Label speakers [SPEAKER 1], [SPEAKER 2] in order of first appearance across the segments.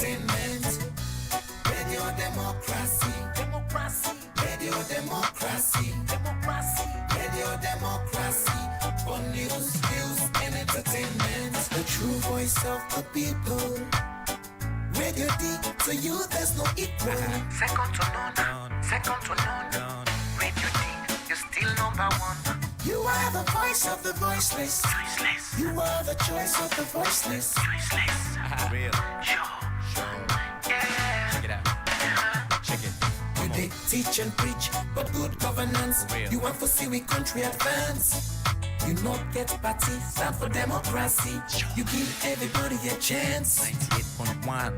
[SPEAKER 1] entertainment. Radio Democracy. Radio Democracy. Radio Democracy. For news, views, and entertainment. The true voice of the people. Radio D, to you there's no equal.
[SPEAKER 2] Second to none. Radio D, you're still number one.
[SPEAKER 1] You are the voice of the voiceless. You are the choice of the voiceless.
[SPEAKER 3] Real.
[SPEAKER 2] Sure. Yeah.
[SPEAKER 3] Check it out. Check it.
[SPEAKER 1] You did teach and preach, but good governance.
[SPEAKER 3] Real.
[SPEAKER 1] You want to see we country advance. You not get party, stand for democracy. You give everybody a chance.
[SPEAKER 3] 98.1.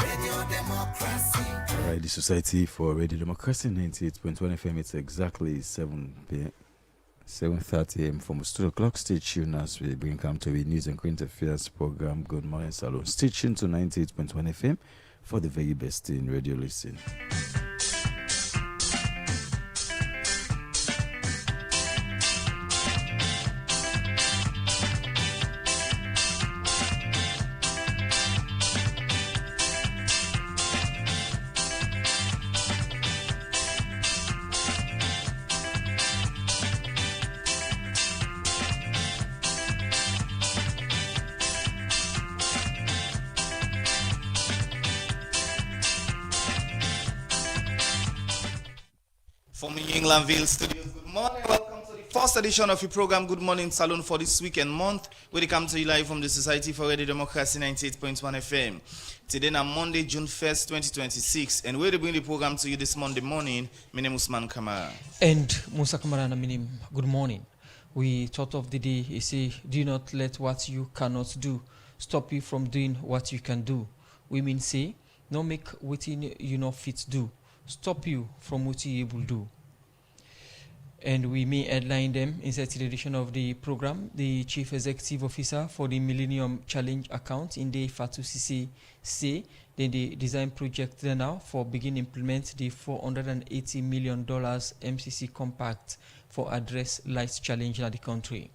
[SPEAKER 1] Radio Democracy.
[SPEAKER 4] All right, the Society for Radio Democracy 98.1 FM. It's exactly 7:30 a.m. from studio clock. Stay tuned as we bring come to a news and current affairs program. Good morning, Salon. Stay tuned to 98.1 FM for the very best in radio listening.
[SPEAKER 5] From New Englandville Studios, good morning. Welcome to the first edition of your program, Good Morning Salon, for this weekend month. We come to you live from the Society for Radio Democracy 98.1 FM. Today is Monday, June 1st, 2026, and we'll bring the program to you this Monday morning. My name is Usman Kamara.
[SPEAKER 6] And Musa Kamara Naminim, good morning. We thought of the day, you say, do not let what you cannot do stop you from doing what you can do. Women say, no make what you not fit do. Stop you from what you able do. And we may headline them inside the edition of the program. The Chief Executive Officer for the Millennium Challenge account in the Fatou Sisi say that the design project there now for begin implement the $480 million MCC compact for address life challenge in the country.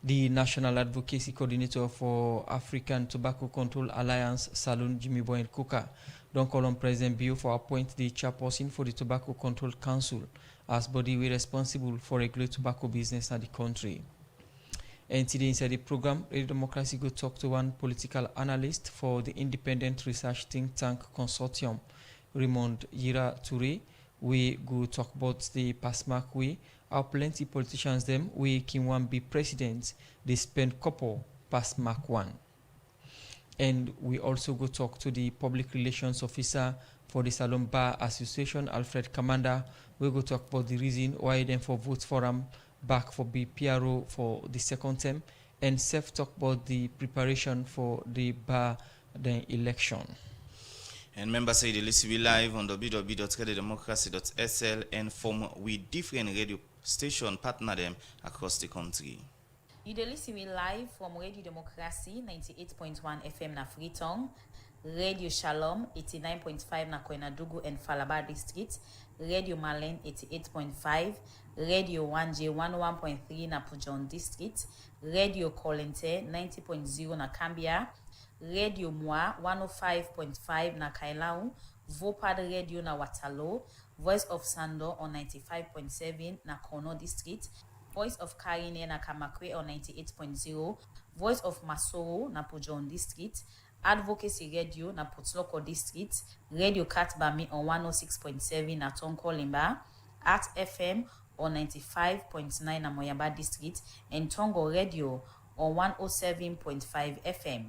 [SPEAKER 6] The National Advocacy Coordinator for African Tobacco Control Alliance, Salon Jimmy Boy and Kuka, don't call on President Bio for appoint the chairperson for the Tobacco Control Council as body we responsible for regulate tobacco business in the country. And today inside the program, Radio Democracy go talk to one political analyst for the independent research think tank consortium, Raymond Yira Toure. We go talk about the past mark way, how plenty politicians them we can one be president, they spend couple past mark one. And we also go talk to the public relations officer for the Salon Bar Association, Alfred Kamanda. We go talk about the reason why them for vote for him back for BPRO for the second term, and self talk about the preparation for the bar the election.
[SPEAKER 5] And members say they listen we live on www.radiodemocracy.sl and from with different radio station partner them across the country.
[SPEAKER 7] You dey listen we live from Radio Democracy 98.1 FM na Freetown, Radio Shalom 89.5 na Koinadugu and Falaba District, Radio Malen 88.5, Radio 1J 101.3 na Pujon District, Radio Kolente 90.0 na Cambia, Radio Moi 105.5 na Kailau, Vopad Radio na Watalo, Voice of Sando on 95.7 na Kono District, Voice of Karine na Kamakwe on 98.0, Voice of Masoro na Pujon District, Advocacy Radio na Potloko District, Radio Katbami on 106.7 na Tonko Limba, Art FM on 95.9 na Moyamba District, and Tongo Radio on 107.5 FM.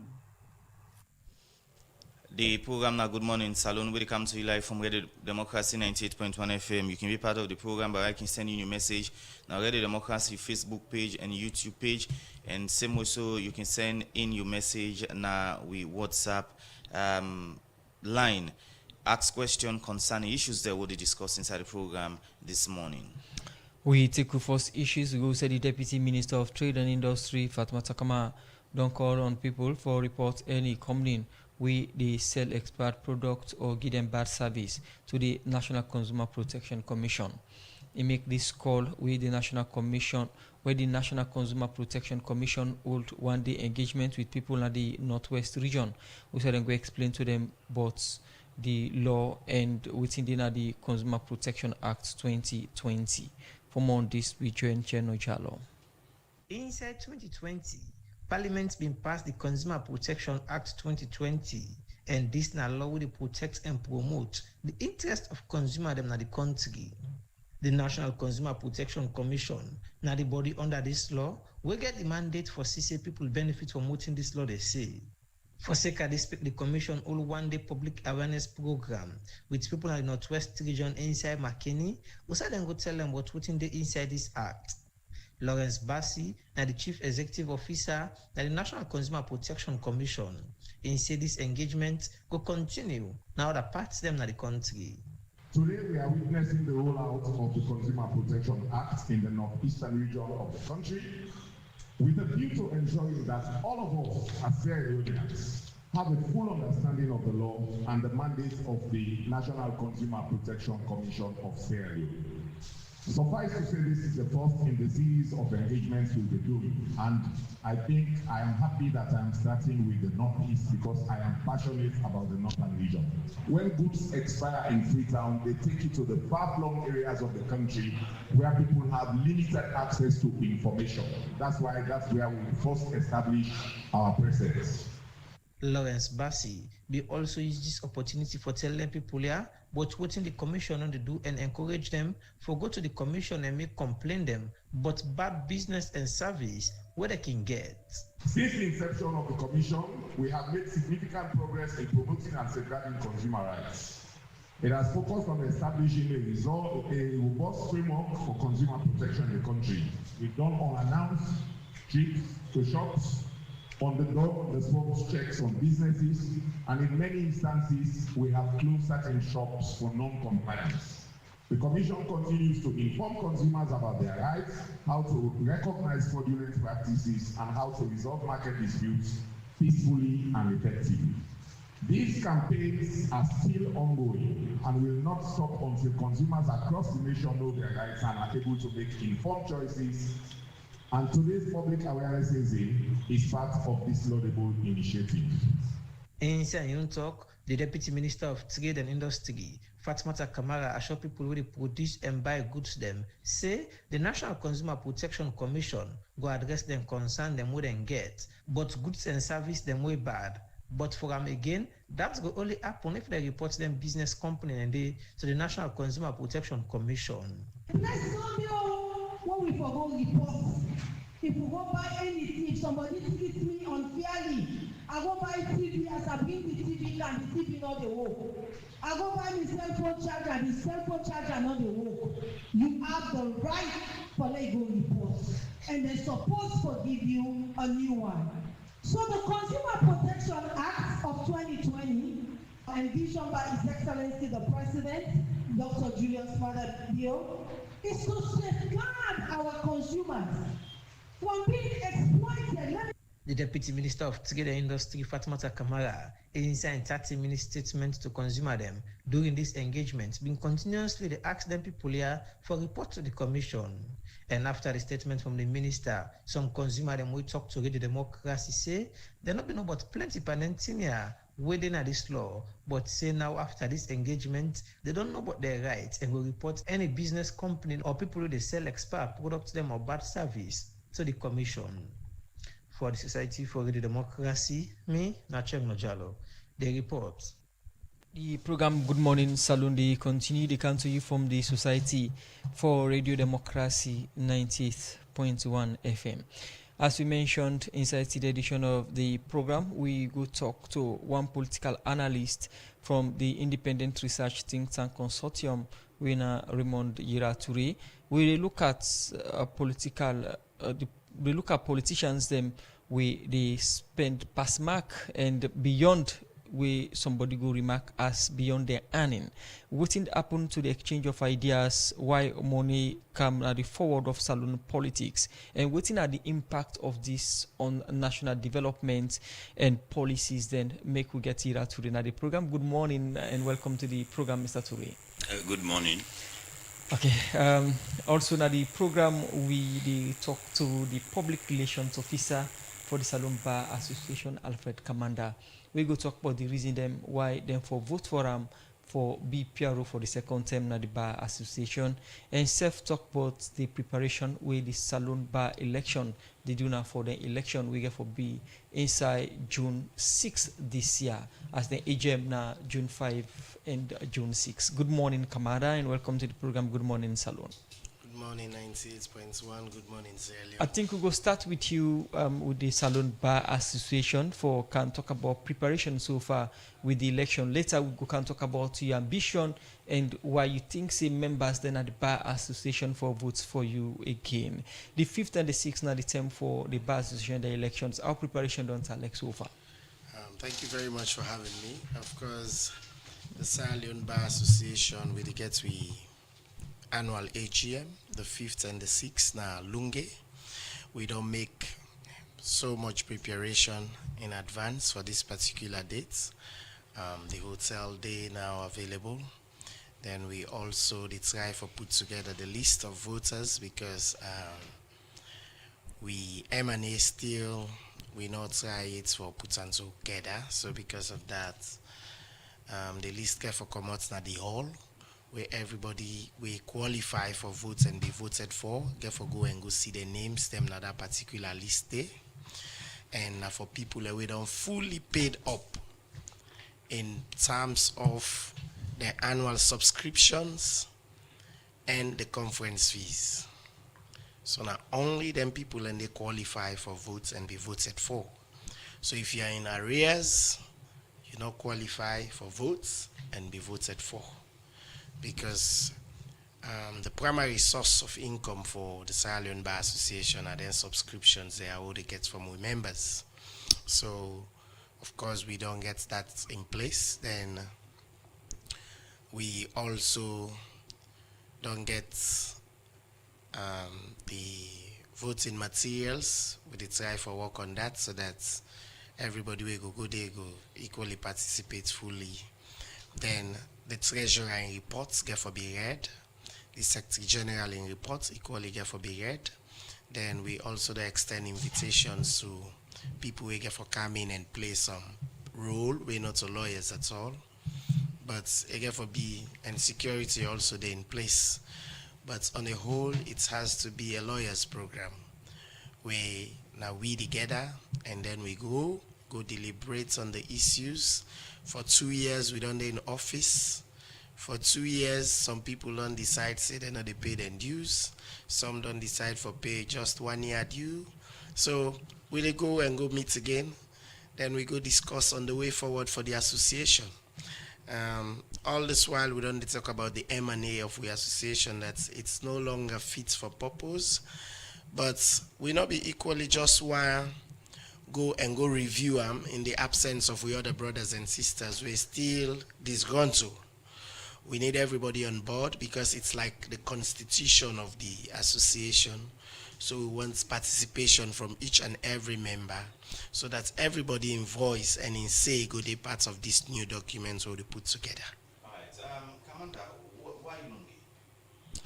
[SPEAKER 5] The program now Good Morning Salon will come to you live from Radio Democracy 98.1 FM. You can be part of the program by I can send you your message now Radio Democracy Facebook page and YouTube page, and same also you can send in your message now we WhatsApp line. Ask question concerning issues that we'll discuss inside the program this morning.
[SPEAKER 6] We take the first issues. We go say the Deputy Minister of Trade and Industry Fatma Kama don't call on people for report any company we they sell expired product or give them bad service to the National Consumer Protection Commission. He make this call with the National Commission, where the National Consumer Protection Commission hold one-day engagement with people in the Northwest region. We said I'm going to explain to them about the law and within the Consumer Protection Act 2020. For more on this, we join Cheno Jalo.
[SPEAKER 8] Inside 2020, Parliament been passed the Consumer Protection Act 2020, and this now law will protect and promote the interest of consumer them in the country. The National Consumer Protection Commission, now the body under this law, will get the mandate for CCA people benefit from promoting this law, they say. For sake of this, the Commission all one-day public awareness program with people in the Northwest region inside McKinney, who said them go tell them what's within the inside this act. Lawrence Bassi, now the Chief Executive Officer of the National Consumer Protection Commission, and say this engagement will continue now that parts them in the country.
[SPEAKER 9] Today we are witnessing the rollout of the Consumer Protection Act in the northeastern region of the country, with a view to ensuring that all of us as Sierra-Leoneans have a full understanding of the law and the mandate of the National Consumer Protection Commission of Sierra Leone. Suffice to say, this is the first in the series of engagements we'll be doing, and I think I am happy that I'm starting with the Northeast because I am passionate about the Northern region. When goods expire in Freetown, they take it to the far-flung areas of the country where people have limited access to information. That's where we first establish our presence.
[SPEAKER 8] Lawrence Bassi, we also use this opportunity for telling people here but what the commission on to do and encourage them for go to the commission and make complain them but bad business and service where they can get.
[SPEAKER 9] Since the inception of the commission, we have made significant progress in promoting and safeguarding consumer rights. It has focused on establishing a robust framework for consumer protection in the country. We've done unannounced trips to shops, on the spot checks on businesses, and in many instances, we have closed certain shops for non-compliance. The Commission continues to inform consumers about their rights, how to recognize fraudulent practices, and how to resolve market disputes peacefully and effectively. These campaigns are still ongoing and will not stop until consumers across the nation know their rights and are able to make informed choices. And today's public awareness is part of this laudable initiative.
[SPEAKER 8] In Sion talk, the Deputy Minister of Trade and Industry, Fatmata Kamara, assure people who produce and buy goods them, say the National Consumer Protection Commission go address them concern them what they get, but goods and service them way bad. But for them again, that's go only happen if they report them business company and they to the National Consumer Protection Commission.
[SPEAKER 10] Let's go what we forgot report. If we go buy anything, if somebody treats me unfairly, I go buy TV as I bring the TV and the TV not the work. I go buy the cell phone charger, the cell phone charger not the work. You have the right for legal report, and they're supposed to give you a new one. So the Consumer Protection Act of 2020, envisioned by His Excellency the President, Dr. Julius Maada Bio, is to safeguard our consumers from being exploited.
[SPEAKER 8] The Deputy Minister of Trade and Industry, Fatmata Kamara, inside a 30-minute statement to consumer them during this engagement, been continuously they ask them people here for report to the Commission. And after the statement from the minister, some consumer them we talk to Radio Democracy say they not been about plenty panentina waiting at this law, but say now after this engagement, they don't know about their rights and will report any business company or people who they sell expired products to them or bad service to the Commission. For the Society for Radio Democracy, me, Nachem Nojalo, the report.
[SPEAKER 6] The program Good Morning Saloon, they continue to come to you from the Society for Radio Democracy 90.1 FM. As we mentioned inside the edition of the program, we go talk to one political analyst from the Independent Research Think Tank Consortium, winner Raymond Yira-Touré. We look at we look at politicians them where they spend past mark and beyond where somebody go remark as beyond their earning. What happen to the exchange of ideas, why money come at the forward of saloon politics, and what are the impact of this on national development and policies then make we get Yira-Touré the program. Good morning and welcome to the program, Mr. Touré.
[SPEAKER 11] Good morning.
[SPEAKER 6] Okay. Also, now the program we dey talk to the public relations officer for the Salon Bar Association, Alfred Commander. We go talk about the reason them why them for vote for for be PRO for the second term na the Bar Association, and self talk about the preparation with the Salon Bar election. They do now for the election we get for be inside June 6 this year as the AGM na June 5 and June 6. Good morning, Commander, and welcome to the program. Good morning, Salon.
[SPEAKER 11] Good morning, 98.1. Good morning, Zelio.
[SPEAKER 6] I think we'll go start with you with the Salon Bar Association for can talk about preparation so far with the election. Later we can talk about your ambition and why you think say members then at the Bar Association for votes for you again. The 5th and the 6th now the term for the Bar Association the elections. Our preparation done Alex so far.
[SPEAKER 11] Thank you very much for having me. Of course, the Salon Bar Association with the gets we annual AGM, the 5th and the 6th now Lunge. We don't make so much preparation in advance for this particular date. The hotel day now available. Then we also try for put together the list of voters because we M&A still we not try it for put and together. So because of that, the list get for come out na the hall where everybody we qualify for votes and be voted for, get for go and go see their names, them na that particular list there. And for people that we don't fully paid up in terms of the annual subscriptions and the conference fees. So now only them people and they qualify for votes and be voted for. So if you are in arrears, you not qualify for votes and be voted for. Because the primary source of income for the Salon Bar Association are then subscriptions they are all they get from our members. So of course we don't get that in place, then we also don't get the voting materials. We try for work on that so that everybody will go there go equally participate fully. Then the treasurer in reports get for be read. The secretary general in reports equally get for be read. Then we also extend invitations to people who get for come in and play some role. We're not lawyers at all, but it get for be and security also they in place. But on the whole, it has to be a lawyers program where now we together and then we go deliberate on the issues. For 2 years we don't in office. For 2 years, some people don't decide say they know they pay their dues. Some don't decide for pay just 1 year due. So we go and go meet again. Then we go discuss on the way forward for the association. All this while we don't talk about the M&A of the association that it's no longer fit for purpose. But we not be equally just want go review them in the absence of we other brothers and sisters. We're still disgruntled. We need everybody on board because it's like the constitution of the association. So we want participation from each and every member so that everybody in voice and in say go be parts of this new document we put together.
[SPEAKER 5] All right. Commander, why Lunge?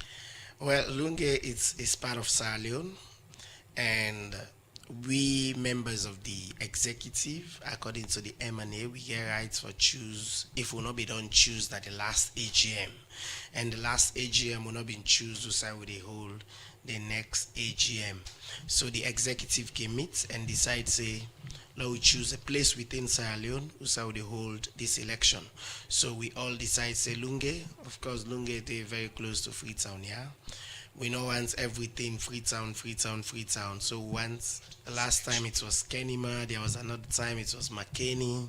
[SPEAKER 11] Well, Lunge is part of Salon, and we members of the executive, according to the M&A, we get rights for choose, if we not be done choose that the last AGM. And the last AGM will not be choose to say we they hold the next AGM. So the executive can meet and decide say, now we choose a place within Sierra Leone who say they hold this election. So we all decide say Lunge. Of course Lunge they very close to Freetown, yeah. We know once everything Freetown. So once the last time it was Kenima, there was another time it was McKinney.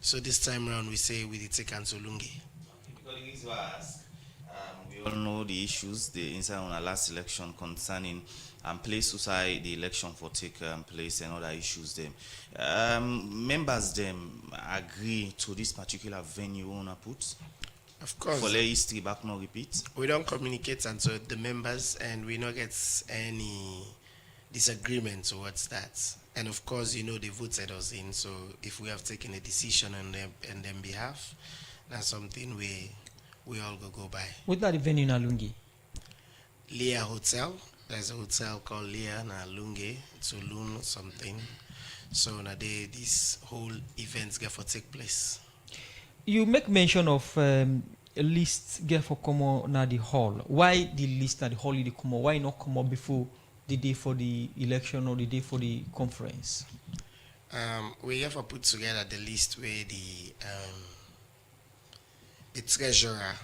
[SPEAKER 11] So this time around we say we did take Anto Lunge.
[SPEAKER 5] Because we all know the issues the inside on our last election concerning place society the election for take place and other issues them. Members them agree to this particular venue wanna put.
[SPEAKER 11] Of course.
[SPEAKER 5] For the history back no repeat.
[SPEAKER 11] We don't communicate unto the members and we don't get any disagreement towards that. And of course, you know, they voted us in. So if we have taken a decision on them behalf, that's something we all go by.
[SPEAKER 6] What that the venue in Alungi?
[SPEAKER 11] Leah Hotel. There's a hotel called Leah na Lunge, Tulun something. So na these whole events get for take place.
[SPEAKER 6] You make mention of a list get for come na the hall. Why the list na the hall they come? Why not come up before the day for the election or the day for the conference?
[SPEAKER 11] We have put together the list where the treasurer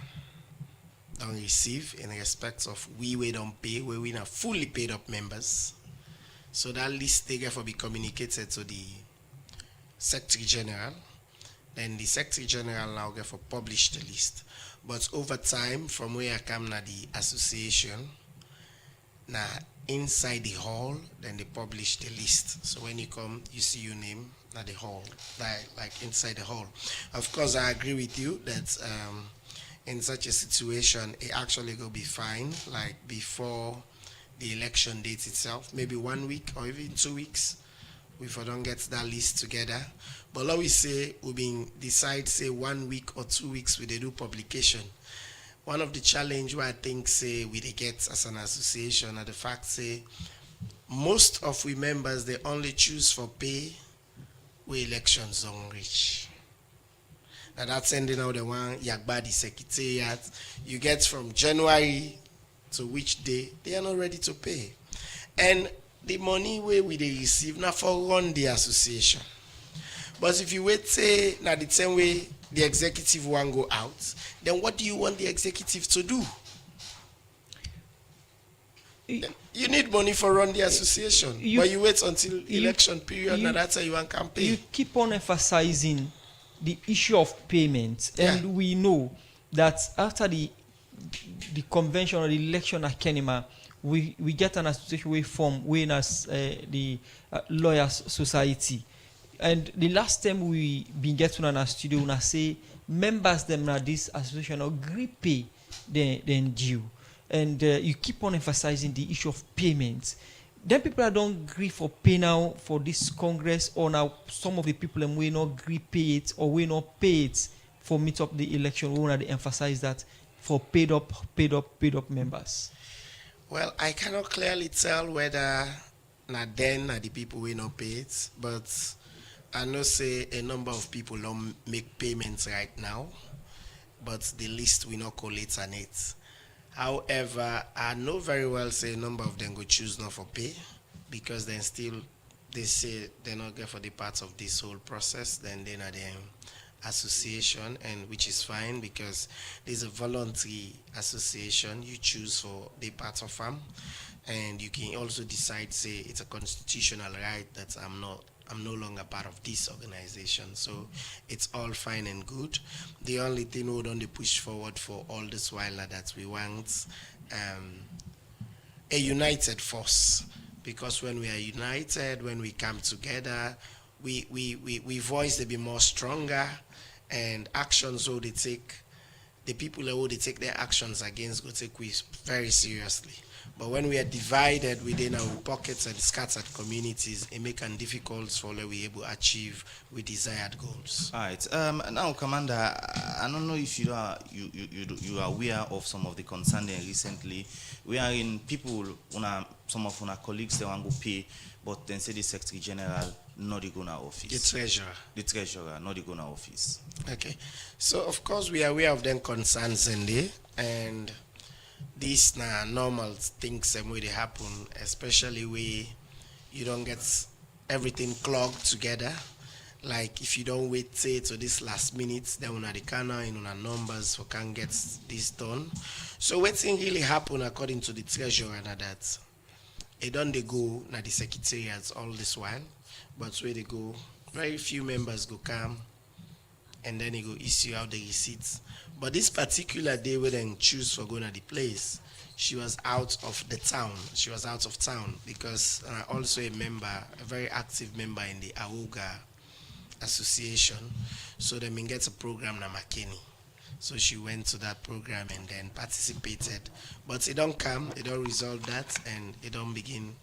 [SPEAKER 11] don't receive in respect of we don't pay, where we are fully paid up members. So that list they get be communicated to the Secretary General. Then the Secretary General now get for publish the list. But over time, from where I come na the association, now inside the hall, then they publish the list. So when you come, you see your name at the hall, like inside the hall. Of course, I agree with you that in such a situation, it actually will be fine, like before the election date itself, maybe 1 week or even 2 weeks, if I don't get that list together. But let we say we been decide say 1 week or 2 weeks we they do publication. One of the challenge where I think say we they get as an association are the fact say most of we members they only choose for pay where elections don't reach. Now that's sending out the one Yagbadi Secretariat. You get from January to which day they are not ready to pay. And the money where we they receive now for run the association. But if you wait say now the same way the executive one go out, then what do you want the executive to do? You need money for run the association, but you wait until election period, now that's how you want campaign.
[SPEAKER 6] You keep on emphasizing the issue of payment, and we know that after the convention or the election at Kenema, we get an association we form, we as the Lawyers Society. And the last time we been getting on our studio, we say members them na this association agree pay then due, and you keep on emphasizing the issue of payments. Then people that don't agree for pay now for this Congress, or now some of the people them will not agree pay it or will not pay it for meet up the election. We want to emphasize that for paid up members.
[SPEAKER 11] Well, I cannot clearly tell whether not then the people will not pay it, but I know say a number of people don't make payments right now, but the list will not collate on it. However, I know very well say a number of them go choose not for pay because then still they say they're not get for the parts of this whole process, then they're not the association, and which is fine because there's a voluntary association you choose for the part of them, and you can also decide say it's a constitutional right that I'm no longer part of this organization. So it's all fine and good. The only thing we don't push forward for all this while that we want a united force, because when we are united, when we come together, we voice to be more stronger, and actions so they take the people who they take their actions against go take we very seriously. But when we are divided within our pockets and scattered communities, it makes it difficult for we able to achieve we desired goals.
[SPEAKER 5] All right. Now, Commander, I don't know if you are aware of some of the concerns recently. We are in people, some of our colleagues they want to pay, but then say the Secretary General not the Gona office.
[SPEAKER 11] The treasurer,
[SPEAKER 5] not the Gona office.
[SPEAKER 11] Okay. So of course we are aware of them concerns and these normal things and way they happen, especially where you don't get everything clogged together. Like if you don't wait say to this last minute, then una the canal in una numbers for can get this done. So what's really happen according to the treasurer that it don't they go na the secretariats all this while, but where they go, very few members go come and then they go issue out the receipts. But this particular day we then choose for going to the place, she was out of the town. She was out of town because also a member, a very active member in the Auga Association. So they get a program na Makeni. So she went to that program and then participated. But it don't come, it don't resolve that, and it don't begin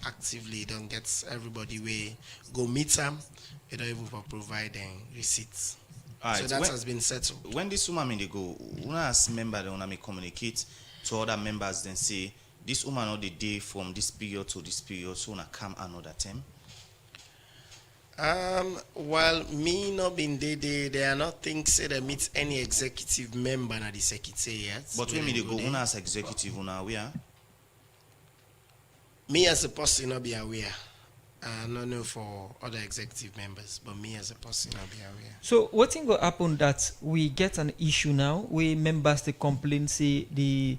[SPEAKER 11] actively, it don't get everybody way go meet them, it don't even provide receipts.
[SPEAKER 5] Alright,
[SPEAKER 11] So that
[SPEAKER 5] when-
[SPEAKER 11] has been settled.
[SPEAKER 5] When this woman may go, una as member they una may communicate to other members then say this woman or the day from this period to this period, so una come another time.
[SPEAKER 11] While me not being there are not things say they meet any executive member at the secretariat.
[SPEAKER 5] But when me they go, una as executive, una aware.
[SPEAKER 11] Me as a person not be aware. I don't know for other executive members, but me as a person not be aware.
[SPEAKER 6] So what thing will happen that we get an issue now where members they complain say the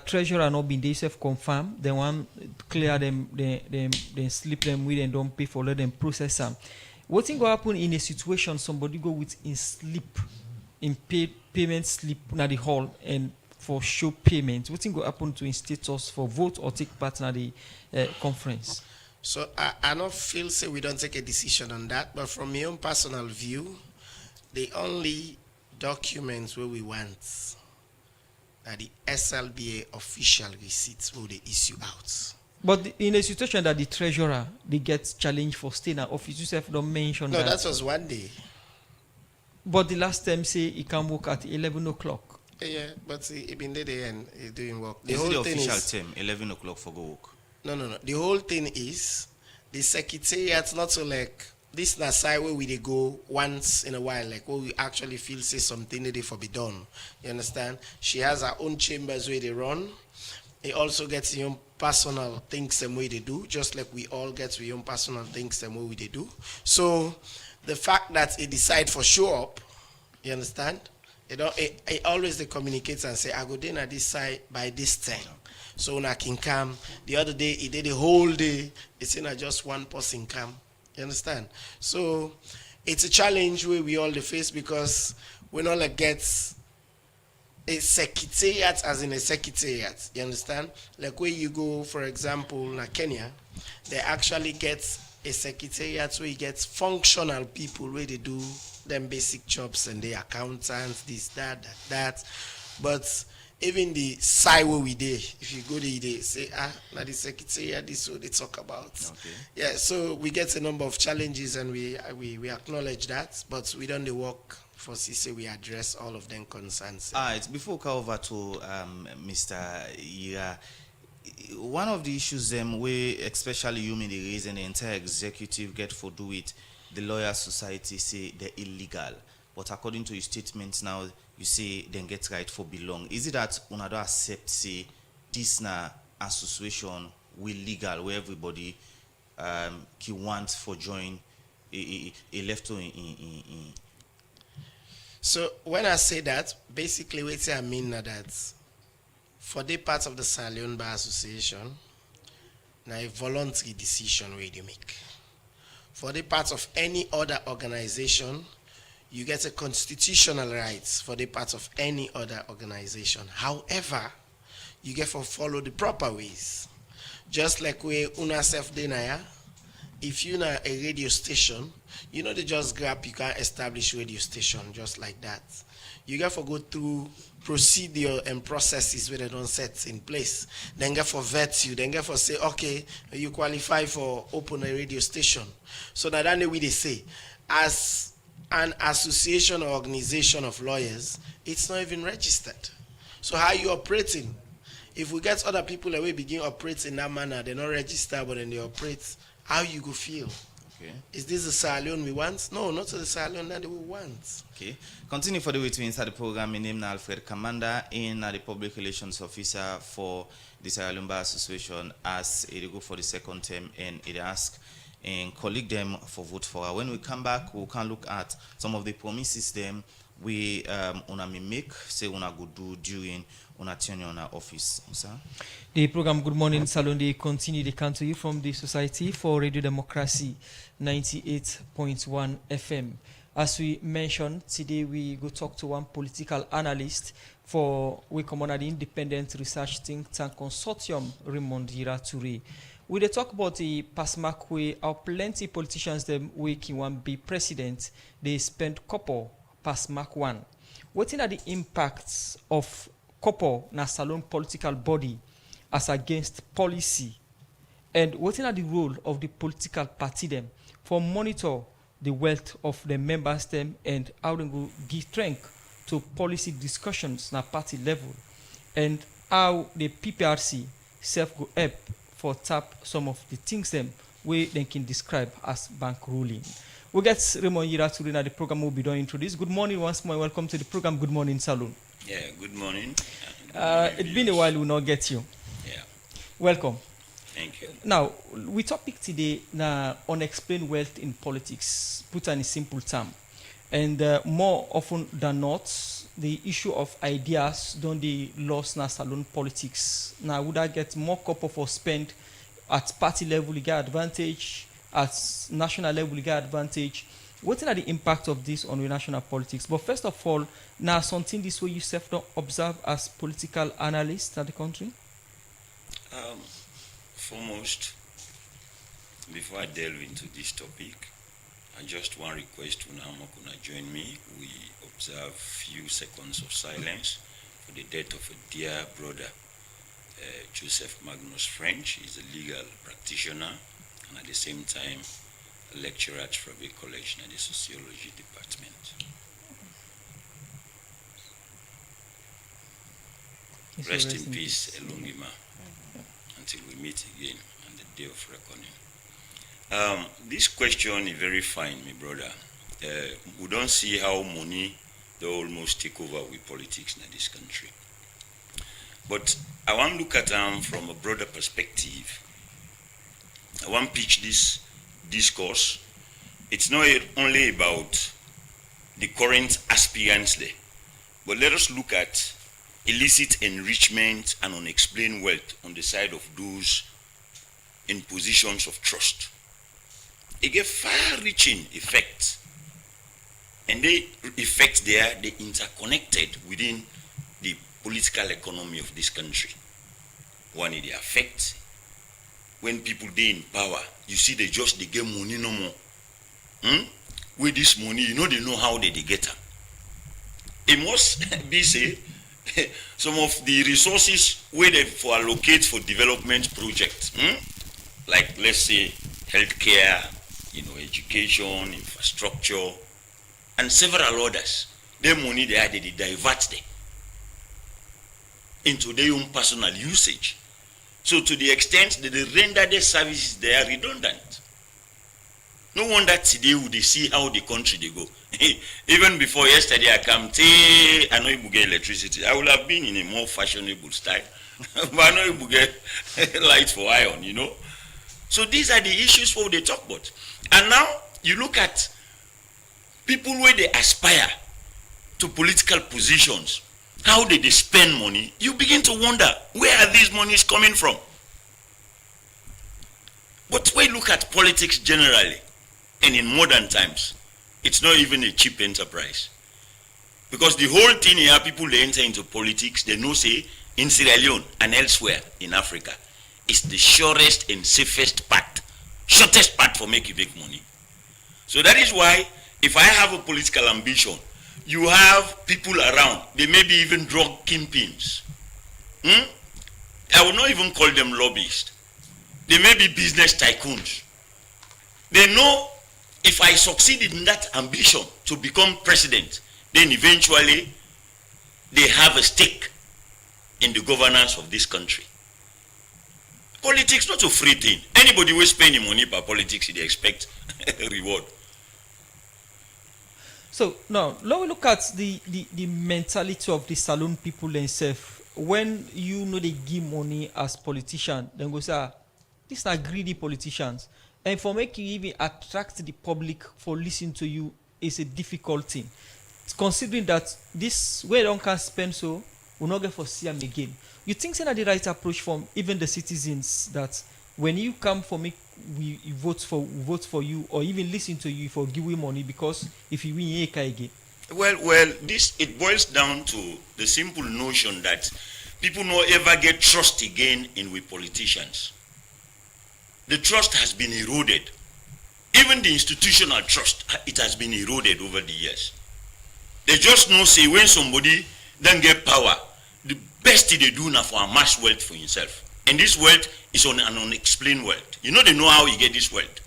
[SPEAKER 6] treasurer not been they self confirm they want clear them they slip them with and don't pay for let them process them. What thing will happen in a situation somebody go with in slip in payment slip na the hall and for show payment? What thing will happen to in status for vote or take part in the conference?
[SPEAKER 11] So I don't feel say we don't take a decision on that, but from my own personal view, the only documents where we want are the SLBA official receipts where they issue out.
[SPEAKER 6] But in a situation that the treasurer they get challenged for staying at office, you have don't mention
[SPEAKER 11] No,
[SPEAKER 6] that.
[SPEAKER 11] that was one day.
[SPEAKER 6] But the last time say he can work at 11 o'clock.
[SPEAKER 11] Yeah, but he been there and he's doing work.
[SPEAKER 5] Is it the official time, 11 o'clock for go work?
[SPEAKER 11] No. The whole thing is the secretariat not so like this na side where we dey go once in a while, like where we actually feel say something that they for be done. You understand? She has her own chambers where they run. He also gets his own personal things the way they do, just like we all get our own personal things the way they do. So the fact that he decide for show up, you understand? He always they communicate and say, I go dinner this side by this time. So when I can come, the other day he did the whole day. It's in just one person come. You understand? So it's a challenge where we all face because we not like get a secretariat as in a secretariat. You understand? Like where you go, for example, in Kenya, they actually get a secretariat where you get functional people where they do them basic jobs and the accountants, this, that. But even the side where we there, if you go there, they say, now the secretariat, this is what they talk about.
[SPEAKER 5] Okay.
[SPEAKER 11] Yeah, so we get a number of challenges and we acknowledge that, but we don't work for CC, we address all of them concerns.
[SPEAKER 5] Alright, before we come over to Mr. Ira, one of the issues where especially you may raise and the entire executive get for do it, the lawyer society say they're illegal. But according to your statements now, you say then get right for belong. Is it that una don't accept say this na association will legal where everybody ki want for join a left in
[SPEAKER 11] So when I say that, basically what I mean na that for the part of the Salion Bar Association, now a voluntary decision where they make. For the part of any other organization, you get a constitutional rights for the part of any other organization. However, you get to follow the proper ways. Just like we una self denier, if you know a radio station, you know they just grab, you can establish radio station just like that. You get to go through procedure and processes where they don't set in place. Then get for vet you, then get for say, okay, you qualify for open a radio station. So that the way they say, as an association or organization of lawyers, it's not even registered. So how are you operating? If we get other people that will begin operating in that manner, they're not registered, but then they operate, how you go feel?
[SPEAKER 5] Okay.
[SPEAKER 11] Is this the Salion we want? No, not the Salion that we want.
[SPEAKER 5] Okay. Continue for the way to inside the program. My name is Alfred Commander, in the public relations officer for the Sierra Leone Bar Association, as it go for the second term, and it ask and colleague them for vote for her. When we come back, we can look at some of the promises them we una make, say una go do during una tenure on our office. Sir?
[SPEAKER 6] The program Good Morning Salon, they continue to come to you from the Society for Radio Democracy 98.1 FM. As we mentioned, today we go talk to one political analyst for we come on the independent research think tank consortium, Raymond Ira Toure. We dey talk about the past mark way how plenty politicians them we can want be president, they spend couple past mark one. What are the impacts of couple na salon political body as against policy? And what are the role of the political party them for monitor the wealth of the member stem and how they go give strength to policy discussions na party level, and how the PPRC self go help for tap some of the things them where they can describe as bank ruling. We get Raymond Yira to the program will be done introduced. Good morning once more. Welcome to the program. Good morning, Saloon.
[SPEAKER 12] Yeah, good morning.
[SPEAKER 6] It's been a while we not get you.
[SPEAKER 12] Yeah.
[SPEAKER 6] Welcome.
[SPEAKER 12] Thank you.
[SPEAKER 6] Now, we topic today na unexplained wealth in politics, put in a simple term. And more often than not, the issue of ideas don't they lost na salon politics. Now, would I get more couple for spend at party level, you get advantage, at national level, you get advantage. What are the impact of this on the national politics? But first of all, now something this way you self don't observe as political analyst at the country?
[SPEAKER 12] Foremost, before I delve into this topic, I just want to request Unama Kuna join me. We observe few seconds of silence for the death of a dear brother, Joseph Magnus French. He's a legal practitioner and at the same time a lecturer at Trevor College in the Sociology Department. Rest in peace, Elungima, until we meet again on the day of reckoning. This question is very fine, my brother. We don't see how money they almost take over with politics in this country. But I want to look at them from a broader perspective. I want to pitch this discourse. It's not only about the current aspirants there, but let us look at illicit enrichment and unexplained wealth on the side of those in positions of trust. It gave far-reaching effects, and the effects there, they interconnected within the political economy of this country. One is the effect when people they in power, you see they get money no more. With this money, you know they know how they get them. It must be say some of the resources where they for allocate for development projects, like let's say healthcare, education, infrastructure, and several others. Their money they divert them into their own personal usage. So to the extent that they render their services, they are redundant. No wonder today would they see how the country they go. Even before yesterday, I know you get electricity. I would have been in a more fashionable style, but I know you get light for iron, So these are the issues what they talk about. And now you look at people where they aspire to political positions, how they spend money, you begin to wonder, where are these monies coming from? But when you look at politics generally, and in modern times, it's not even a cheap enterprise. Because the whole thing here, people they enter into politics, they know say, in Sierra Leone and elsewhere in Africa, it's the surest and safest path, shortest path for making big money. So that is why, if I have a political ambition, you have people around, they may be even drug kingpins. I will not even call them lobbyists. They may be business tycoons. They know if I succeed in that ambition to become president, then eventually they have a stake in the governance of this country. Politics not a free thing. Anybody who is spending money by politics, they expect a reward.
[SPEAKER 6] So now, let me look at the mentality of the saloon people themselves. When they give money as politicians, then go say, these are greedy politicians. And for making you even attract the public for listening to you is a difficult thing. Considering that this way don't can spend so, we'll not get for see them again. You think that the right approach from even the citizens that when you come for me, we vote for you or even listen to you for give you money because if you win you again.
[SPEAKER 12] Well, this it boils down to the simple notion that people no ever get trust again in with politicians. The trust has been eroded. Even the institutional trust, it has been eroded over the years. They just know say when somebody then get power, the best thing they do now for amass wealth for himself. And this wealth is on an unexplained wealth. They know how you get this wealth.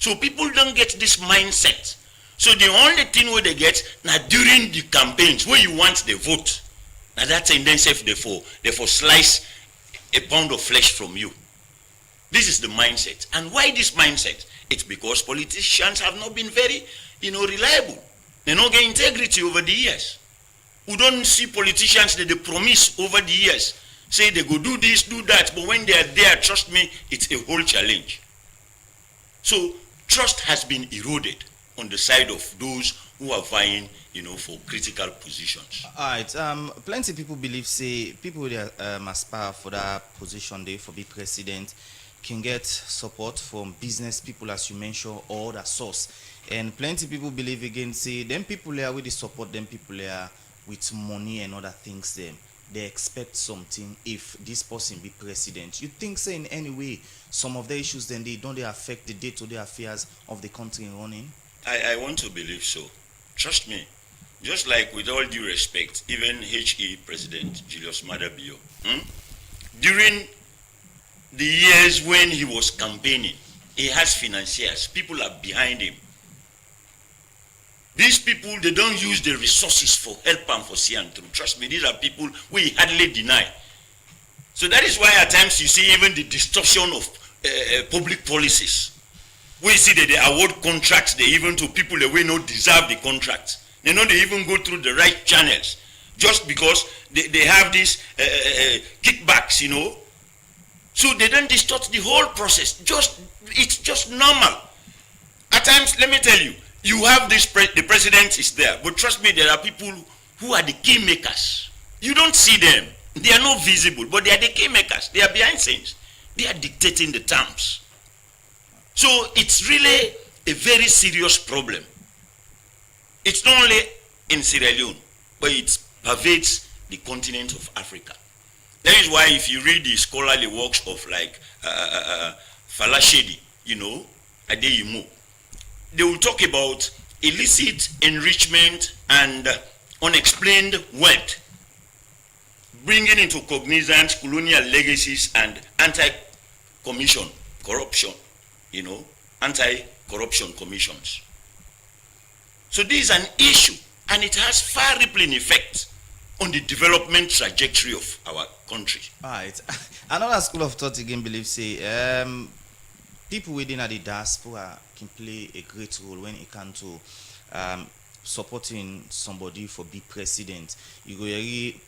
[SPEAKER 12] So people don't get this mindset. So the only thing where they get now during the campaigns where you want the vote. Now that's in themselves therefore slice a pound of flesh from you. This is the mindset. And why this mindset? It's because politicians have not been very, reliable. They don't get integrity over the years. We don't see politicians that they promise over the years. Say they go do this, do that, but when they are there, trust me, it's a whole challenge. So trust has been eroded on the side of those who are vying, for critical positions.
[SPEAKER 5] All right. Plenty people believe, say, people that aspire for that position, they for be president, can get support from business people, as you mentioned, or the source. And plenty people believe again, say, them people there with the support, them people there with money and other things, them they expect something if this person be president. You think, say, in any way, some of the issues then they affect the day-to-day affairs of the country running?
[SPEAKER 12] I want to believe so. Trust me. Just like, with all due respect, even HE President Julius Maada Bio, during the years when he was campaigning, he has financiers. People are behind him. These people, they don't use the resources for help and for see and through. Trust me, these are people we hardly deny. So that is why at times you see even the distortion of public policies. We see that they award contracts, they even to people that we not deserve the contracts. They know they even go through the right channels just because they have these kickbacks, So they don't distort the whole process. It's just normal. At times, let me tell you, you have this, the president is there, but trust me, there are people who are the key makers. You don't see them. They are not visible, but they are the key makers. They are behind scenes. They are dictating the terms. So it's really a very serious problem. It's not only in Sierra Leone, but it pervades the continent of Africa. That is why if you read the scholarly works of like Falashedi, Adeyemo, they will talk about illicit enrichment and unexplained wealth, bringing into cognizance colonial legacies and anti-corruption commissions. So this is an issue, and it has far-reaching effects on the development trajectory of our country.
[SPEAKER 5] All right. Another school of thought again believes, say, people within the diaspora can play a great role when it comes to supporting somebody for be president. You go very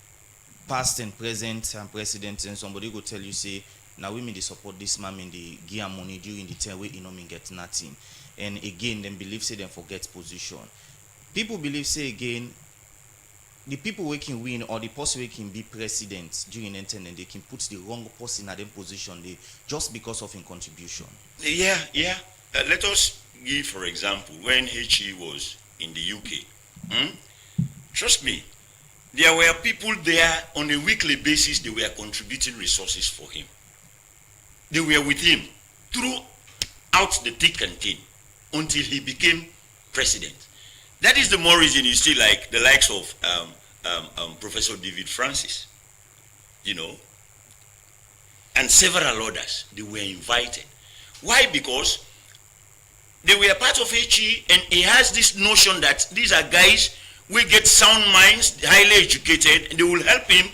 [SPEAKER 5] past and present and president, and somebody go tell you, say, now women they support this man in the gear money during the time where mean get nothing. And again, them believe, say, them forget position. People believe, say, again, the people who can win or the person who can be president during internet, they can put the wrong person at their position just because of his contribution.
[SPEAKER 12] Yeah. Let us give, for example, when HE was in the UK. Trust me, there were people there on a weekly basis, they were contributing resources for him. They were with him throughout the thick and thin until he became president. That is the more reason you see like the likes of Professor David Francis, and several others. They were invited. Why? Because they were part of HE, and he has this notion that these are guys who get sound minds, highly educated, and they will help him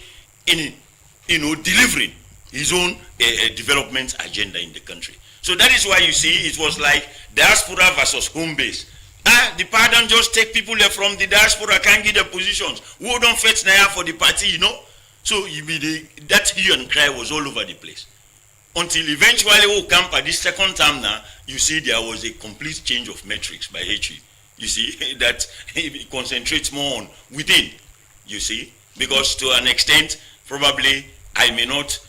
[SPEAKER 12] in, delivering his own development agenda in the country. So that is why you see it was like diaspora versus home base. The party don't just take people there from the diaspora, can't get their positions. Who don't fetch now for the party, So that hue and cry was all over the place. Until eventually, Campa, this second time now, you see there was a complete change of metrics by HE. You see, that it concentrates more on within, you see, because to an extent, probably I may not,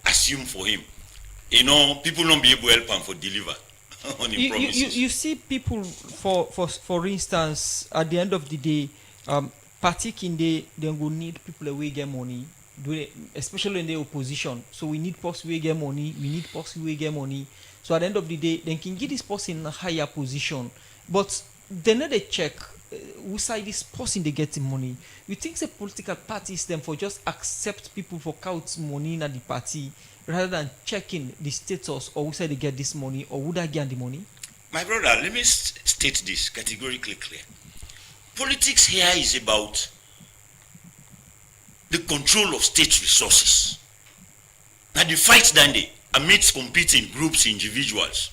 [SPEAKER 12] assume for him. People don't be able to help him for deliver.
[SPEAKER 6] You see people, for instance, at the end of the day, particularly they will need people who get money, especially in the opposition. So we need people who get money, we need people who get money. So at the end of the day, they can get this person in a higher position. But they need to check who side this person they get the money. You think the political parties them for just accept people for count money in the party rather than checking the status or who side they get this money or who they get the money?
[SPEAKER 12] My brother, let me state this categorically clear. Politics here is about the control of state resources. Now the fight then they amidst competing groups, individuals.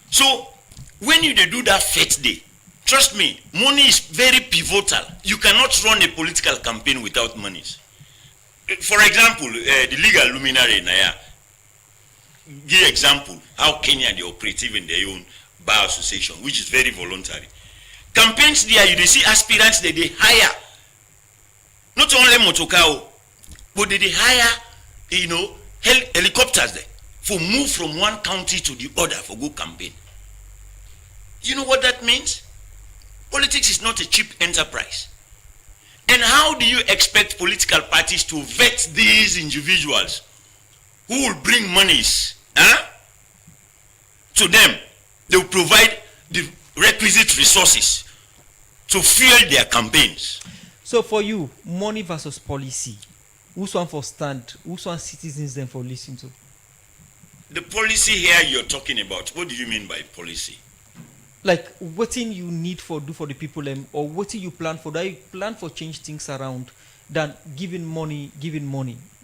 [SPEAKER 12] So when you do that fight day, trust me, money is very pivotal. You cannot run a political campaign without monies. For example, the legal luminary Naya, give example how Kenya they operate even their own bar association, which is very voluntary. Campaigns there, you see aspirants that they hire, not only motokao, but they hire, helicopters there for move from one county to the other for go campaign. You know what that means? Politics is not a cheap enterprise. And how do you expect political parties to vet these individuals who will bring monies to them? They will provide the requisite resources to fuel their campaigns.
[SPEAKER 6] So for you, money versus policy, who's one for stand, who's one citizens then for listen to?
[SPEAKER 12] The policy here you're talking about, what do you mean by policy?
[SPEAKER 6] Like what thing you need for do for the people or what thing you plan for? Do you plan for change things around than giving money?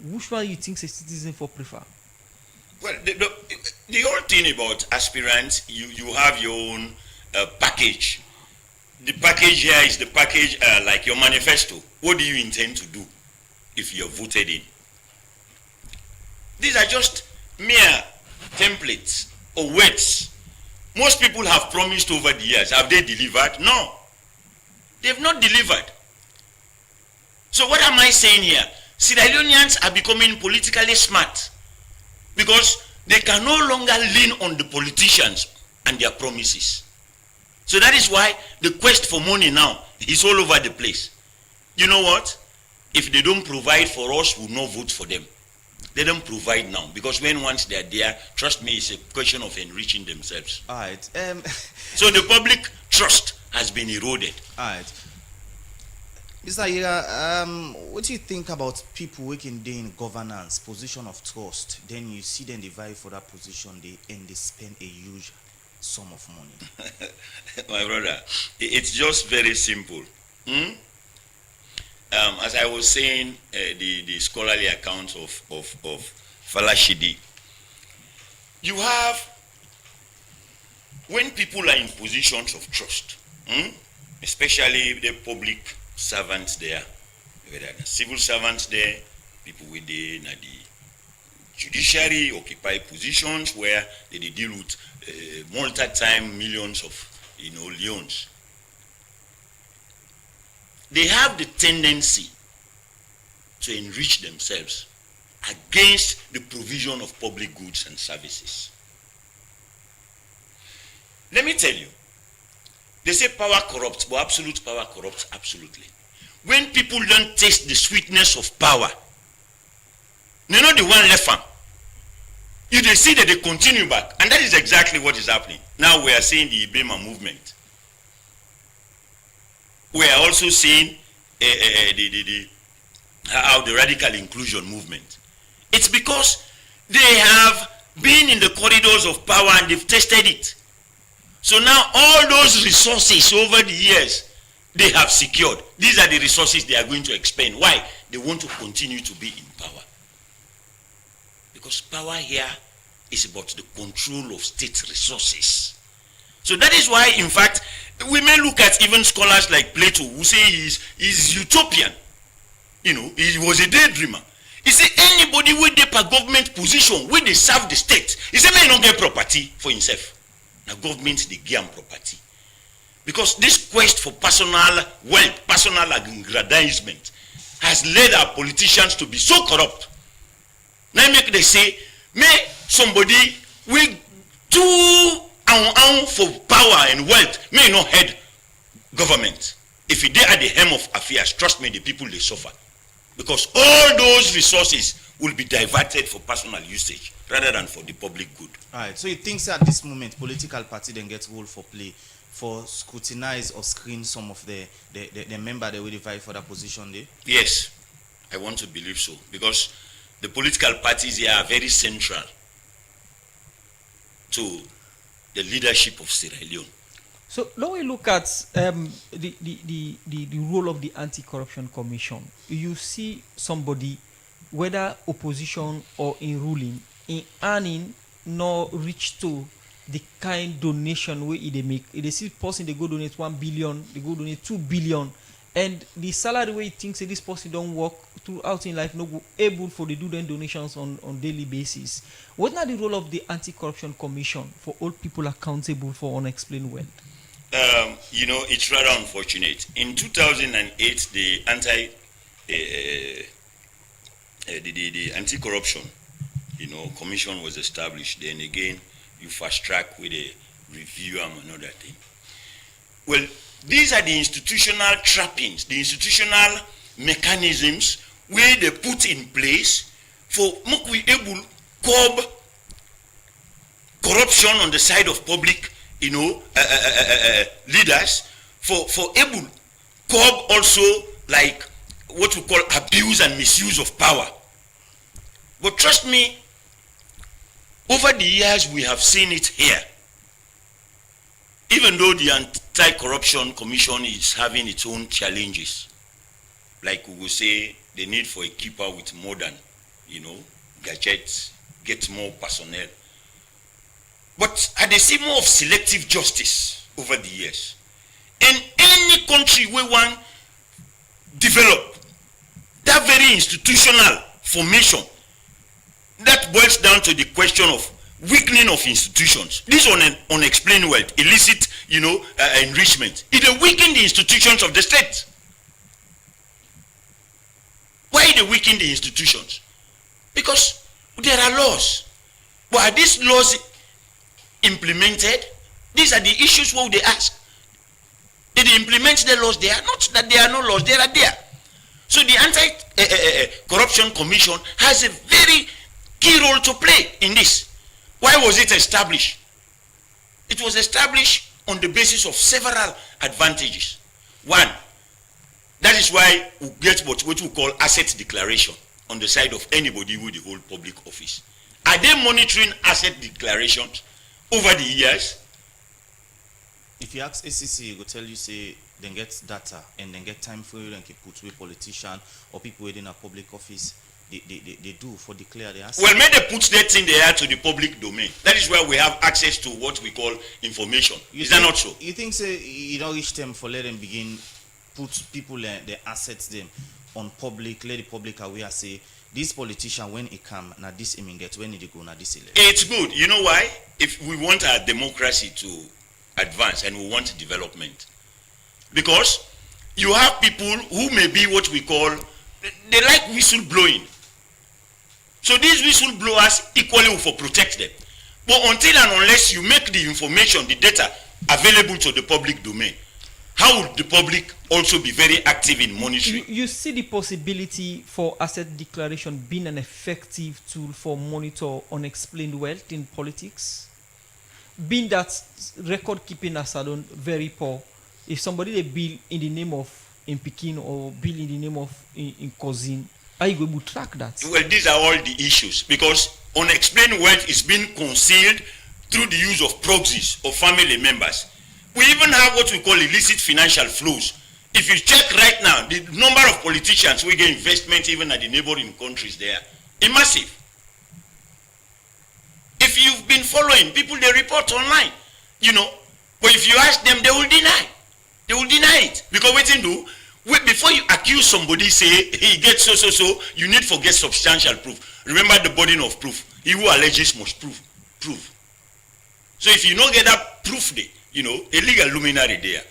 [SPEAKER 6] Which one you think a citizen for prefer?
[SPEAKER 12] Well, the whole thing about aspirants, you have your own package. The package here is the package like your manifesto. What do you intend to do if you're voted in? These are just mere templates or words. Most people have promised over the years. Have they delivered? No. They've not delivered. So what am I saying here? Sierra Leoneans are becoming politically smart because they can no longer lean on the politicians and their promises. So that is why the quest for money now is all over the place. You know what? If they don't provide for us, we'll not vote for them. They don't provide now because once they're there, trust me, it's a question of enriching themselves.
[SPEAKER 5] All right.
[SPEAKER 12] So the public trust has been eroded.
[SPEAKER 5] All right. Mr. Ira, what do you think about people working there in governance, position of trust? Then you see them they vie for that position, and they spend a huge sum of money.
[SPEAKER 12] My brother, it's just very simple. As I was saying, the scholarly account of Falashidi, you have, when people are in positions of trust, especially the public servants there, whether the civil servants there, people within the judiciary occupy positions where they deal with multi-time millions of leons. They have the tendency to enrich themselves against the provision of public goods and services. Let me tell you, they say power corrupts, but absolute power corrupts absolutely. When people don't taste the sweetness of power, they know the one left farm. You they see that they continue back, and that is exactly what is happening. Now we are seeing the Ibema movement. We are also seeing how the radical inclusion movement. It's because they have been in the corridors of power and they've tested it. So now all those resources over the years they have secured, these are the resources they are going to expend. Why? They want to continue to be in power. Because power here is about the control of state resources. So that is why, in fact, we may look at even scholars like Plato who say he's utopian. He was a daydreamer. He said anybody with a government position, when they serve the state, he said may not get property for himself. Now government, they give him property. Because this quest for personal wealth, personal aggrandizement, has led our politicians to be so corrupt. Now make they say, may somebody with too for power and wealth may not head government. If they are the helm of affairs, trust me, the people they suffer. Because all those resources will be diverted for personal usage rather than for the public good.
[SPEAKER 5] All right. So you think at this moment political party then gets role for play for scrutinize or screen some of the member that will vie for that position there?
[SPEAKER 12] Yes, I want to believe so. Because the political parties here are very central to the leadership of Sierra Leone.
[SPEAKER 6] So now we look at the role of the Anti-Corruption Commission. You see somebody, whether opposition or in ruling, in earning nor reach to the kind donation where they make. If they see person they go donate 1 billion, they go donate 2 billion, and the salary where he thinks this person don't work throughout in life, no go able for the do them donations on daily basis. What are the role of the Anti-Corruption Commission for all people accountable for unexplained wealth?
[SPEAKER 12] It's rather unfortunate. In 2008, the anti-corruption, commission was established. Then again, you fast track with a review and another thing. Well, these are the institutional trappings, the institutional mechanisms where they put in place for we able curb corruption on the side of public, leaders, for able curb also like what we call abuse and misuse of power. But trust me, over the years we have seen it here. Even though the Anti-Corruption Commission is having its own challenges, like we will say, the need for a keeper with modern, gadgets, get more personnel. But I see more of selective justice over the years. In any country where one develop that very institutional formation, that boils down to the question of weakening of institutions. This unexplained wealth, illicit, enrichment. It will weaken the institutions of the state. Why they weaken the institutions? Because there are laws. But are these laws implemented? These are the issues what they ask. Did they implement the laws? They are not that there are no laws, they are there. So the Anti-Corruption Commission has a very key role to play in this. Why was it established? It was established on the basis of several advantages. One, that is why we get what we call asset declaration on the side of anybody who the hold public office. Are they monitoring asset declarations over the years?
[SPEAKER 5] If you ask ACC, you will tell you, say, then get data and then get time for you and keep put with politician or people within a public office. They do for declare the assets.
[SPEAKER 12] Well, may they put that in there to the public domain. That is where we have access to what we call information. Is that not so?
[SPEAKER 5] You think, say, you don't reach them for let them begin put people their assets them on public, let the public aware, say, this politician when he come, now this iming get when he go, now this election.
[SPEAKER 12] It's good. You know why? If we want our democracy to advance and we want development. Because you have people who may be what we call, they like whistle blowing. So these whistleblowers equally will protect them. But until and unless you make the information, the data available to the public domain, how would the public also be very active in monitoring?
[SPEAKER 6] You see the possibility for asset declaration being an effective tool for monitor unexplained wealth in politics? Being that record keeping as alone very poor, if somebody they bill in the name of in Pekin or bill in the name of in cousin, are you able to track that?
[SPEAKER 12] Well, these are all the issues because unexplained wealth is being concealed through the use of proxies or family members. We even have what we call illicit financial flows. If you check right now, the number of politicians who get investment even at the neighboring countries there is massive. If you've been following, people they report online, but if you ask them, they will deny. They will deny it because waiting do. Before you accuse somebody, say he gets so, you need to get substantial proof. Remember the burden of proof. He who alleges must prove. So if you don't get that proof, a legal luminary there.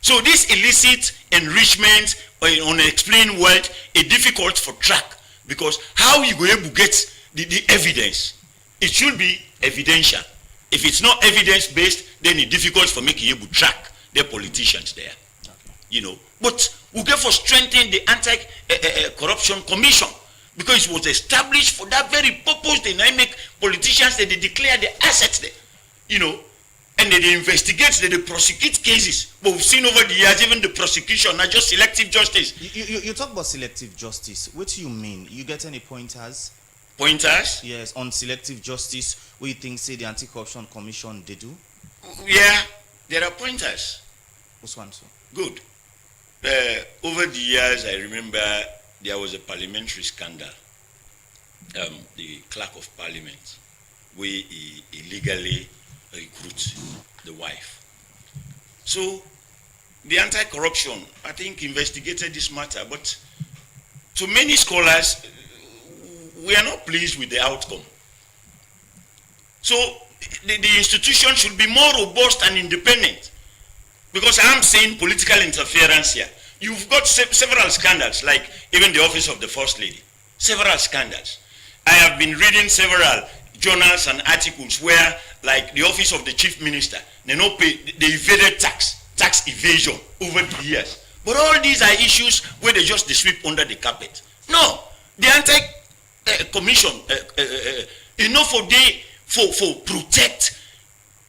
[SPEAKER 12] So this illicit enrichment or unexplained wealth is difficult for track because how you go able to get the evidence? It should be evidential. If it's not evidence based, then it's difficult for making able to track the politicians there. But we get for strengthen the Anti-Corruption Commission because it was established for that very purpose. They now make politicians that they declare the assets there, and they investigate, they prosecute cases. But we've seen over the years, even the prosecution, not just selective justice.
[SPEAKER 5] You talk about selective justice. What do you mean? You get any pointers?
[SPEAKER 12] Pointers?
[SPEAKER 5] Yes, on selective justice, what you think, say, the Anti-Corruption Commission, they do?
[SPEAKER 12] Yeah, there are pointers.
[SPEAKER 5] Which one, sir?
[SPEAKER 12] Good. Over the years, I remember there was a parliamentary scandal. The clerk of parliament, where he illegally recruits the wife. So, the anti-corruption, I think, investigated this matter, but to many scholars, we are not pleased with the outcome. So, the institution should be more robust and independent. Because I'm saying political interference here. You've got several scandals, like even the office of the First Lady. Several scandals. I have been reading several journals and articles where, like the office of the Chief Minister, they evaded tax evasion over the years. But all these are issues where they just sweep under the carpet. No, the anti-commission, enough for they for protect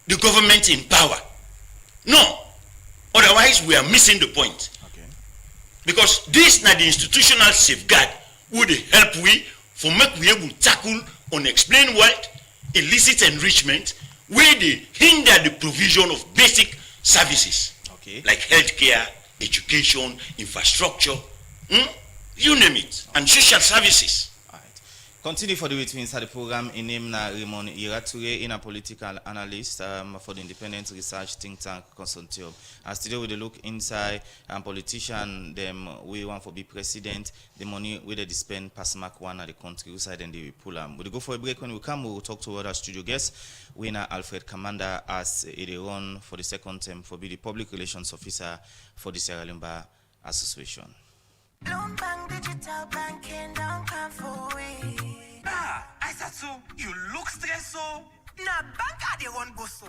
[SPEAKER 12] the government in power. No. Otherwise, we are missing the point.
[SPEAKER 5] Okay.
[SPEAKER 12] Because this is not the institutional safeguard would help we for make we able to tackle unexplained wealth, illicit enrichment, where they hinder the provision of basic services.
[SPEAKER 5] Okay.
[SPEAKER 12] Like healthcare, education, infrastructure, you name it, and social services.
[SPEAKER 5] Continue for the way to inside the program. In name na Raymond Irature, in a political analyst for the independent research think tank Consortium. As today we look inside politician them we want for be president, the money we they spend pass mark one at the country side and they pull them. We'll go for a break. When we come, we'll talk to other studio guests. Winner Alfred Commander as a run for the second term for be the public relations officer for the Sierra Leone Association.
[SPEAKER 2] Bloomberg digital banking don't come for it.
[SPEAKER 13] I said so. You look stressed so.
[SPEAKER 2] Nah, banker they won't go so.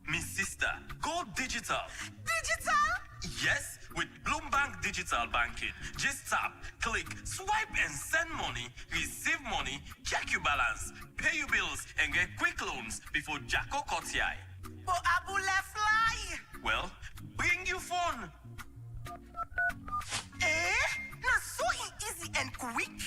[SPEAKER 13] Me sister, go digital.
[SPEAKER 2] Digital?
[SPEAKER 13] Yes, with Bloomberg digital banking. Just tap, click, swipe and send money, receive money, check your balance, pay your bills and get quick loans before Jacko cuts your eye.
[SPEAKER 2] But Abu left fly.
[SPEAKER 13] Well, bring your phone.
[SPEAKER 2] Now so easy and quick.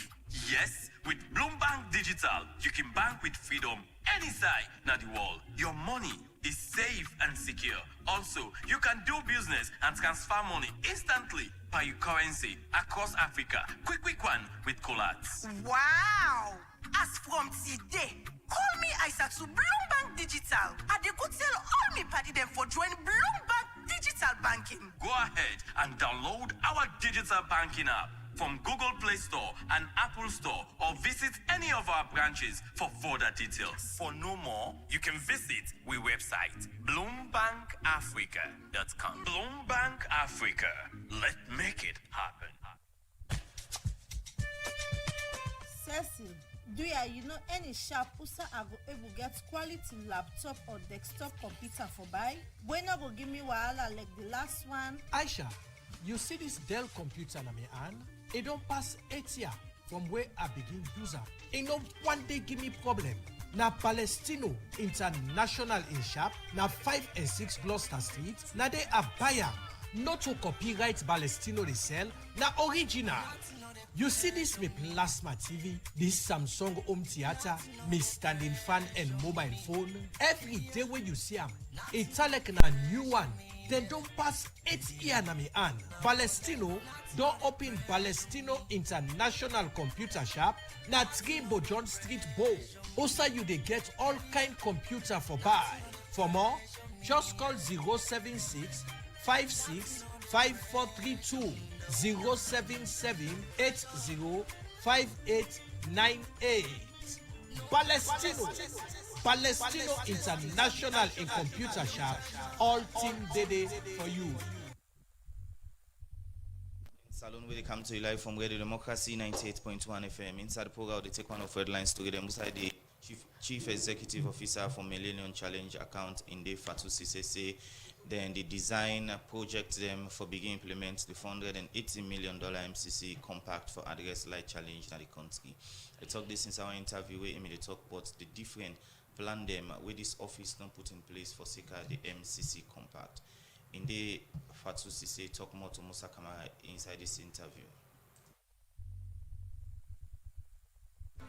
[SPEAKER 13] Yes, with Bloomberg Digital, you can bank with freedom any side na the world. Your money is safe and secure. Also, you can do business and transfer money instantly by your currency across Africa. Quick one with Colats.
[SPEAKER 2] Wow! As from today, call me Aisatu Bloomberg Digital. I dey go tell all me party them for join Bloomberg Digital Banking.
[SPEAKER 13] Go ahead and download our digital banking app from Google Play Store and Apple Store or visit any of our branches for further details. For no more, you can visit our website, bloombankafrica.com. Bloombank Africa. Let's make it happen.
[SPEAKER 10] Cecil, do you know any sharp user I go able get quality laptop or desktop computer for buy? When I go give me wahala like the last one?
[SPEAKER 14] Aisha, you see this Dell computer na me hand? It don't pass 8 years from where I begin user. It no one day give me problem. Na Palestino International in shop, na 5 and 6 Gloucester Street, na they a buyer. Not to copyright Palestino they sell, na original. You see this me plasma TV, this Samsung home theater, me standing fan and mobile phone. Every day when you see them, it's like na new one. Then don't pass 8 years na me hand. Palestino don't open Palestino International Computer Shop na 3 Bojon Street Bow. Also you they get all kind computer for buy. For more, just call 076 56 5432 077805898. Palestino International in Computer Shop. All team day for you.
[SPEAKER 5] Salon where they come to you live from Radio Democracy 98.1 FM. Inside the program, they take one of headlines to get them inside the Chief Executive Officer for Millennium Challenge account in the Fatu CCC. Then the design project them for begin implement the $480 million MCC compact for address light challenge in the country. I talk this since our interview where Emily talk about the different plan them where this office don't put in place for SICA the MCC compact. In the Fatu CC talk more to Musa Kamara inside this interview.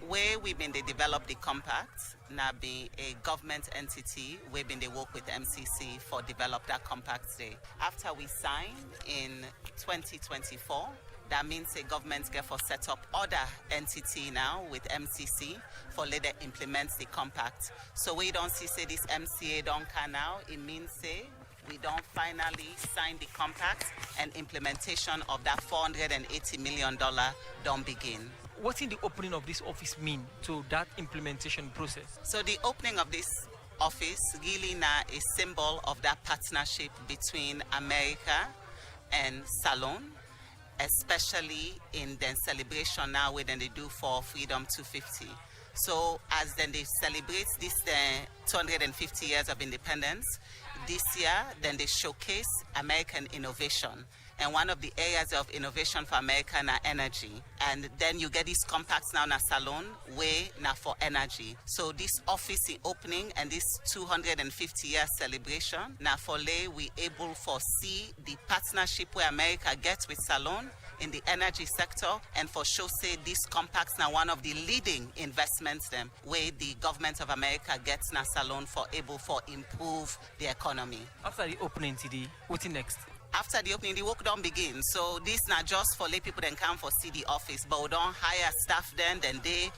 [SPEAKER 15] where we've been they develop the compact, now be a government entity, we've been they work with MCC for develop that compact day. After we sign in 2024, that means the government get for set up other entity now with MCC for later implement the compact. So we don't see say this MCA don't can now, it means say we don't finally sign the compact and implementation of that $480 million don't begin.
[SPEAKER 6] What in the opening of this office mean to that implementation process?
[SPEAKER 15] So the opening of this office really now is symbol of that partnership between America and Salone, especially in the celebration now when they do for Freedom 250. So as then they celebrate this 250 years of independence, this year then they showcase American innovation. And one of the areas of innovation for America is energy. And then you get these compacts now in a Salone way now for energy. So this office in opening and this 250-year celebration, now for lay we able to see the partnership where America gets with Salone in the energy sector, and for sure say these compacts now one of the leading investments them where the government of America gets now Salone for able for improve the economy.
[SPEAKER 6] After the opening today, what's next?
[SPEAKER 15] After the opening, the work don't begin. So this not just for lay people that come for see the office, but we don't hire staff then they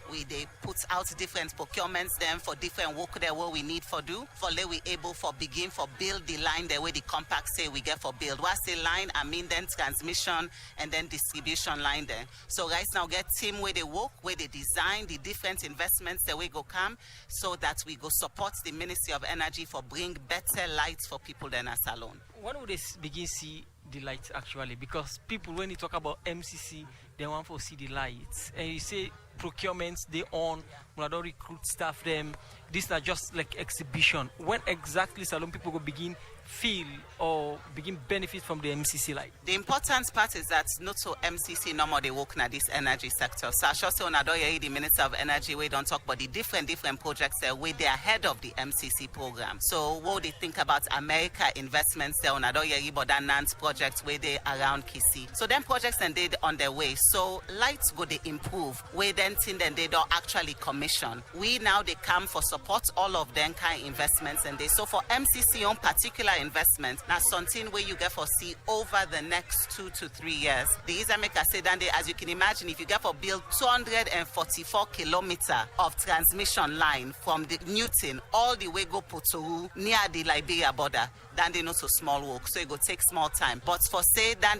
[SPEAKER 15] put out different procurements then for different work there what we need for do. For lay we able for begin for build the line there where the compact say we get for build. What's the line? I mean then transmission and then distribution line there. So guys now get team where they work, where they design the different investments that we go come so that we go support the Ministry of Energy for bring better lights for people than a Salone.
[SPEAKER 6] When would they begin see the lights actually? Because people, when you talk about MCC, they want to see the lights. And you say procurements, they own, we don't recruit staff them. This is just like exhibition. When exactly Salone people will begin feel or begin benefit from the MCC light?
[SPEAKER 15] The important part is that not so MCC no more they work in this energy sector. So I should say on the Minister of Energy we don't talk about the different projects there where they are ahead of the MCC program. So what they think about America investments there on but that NANS projects where they around Kisi. So them projects and they on their way. So lights go they improve where then thing then they don't actually commission. We now they come for support all of them kind of investments and they so for MCC on particular investment now something where you get for see over the next 2 to 3 years. The Isameka said that as you can imagine, if you get for build 244 kilometers of transmission line from the Newton all the way go Putoru near the Liberia border, then they not so small work, so it go take small time. But for say then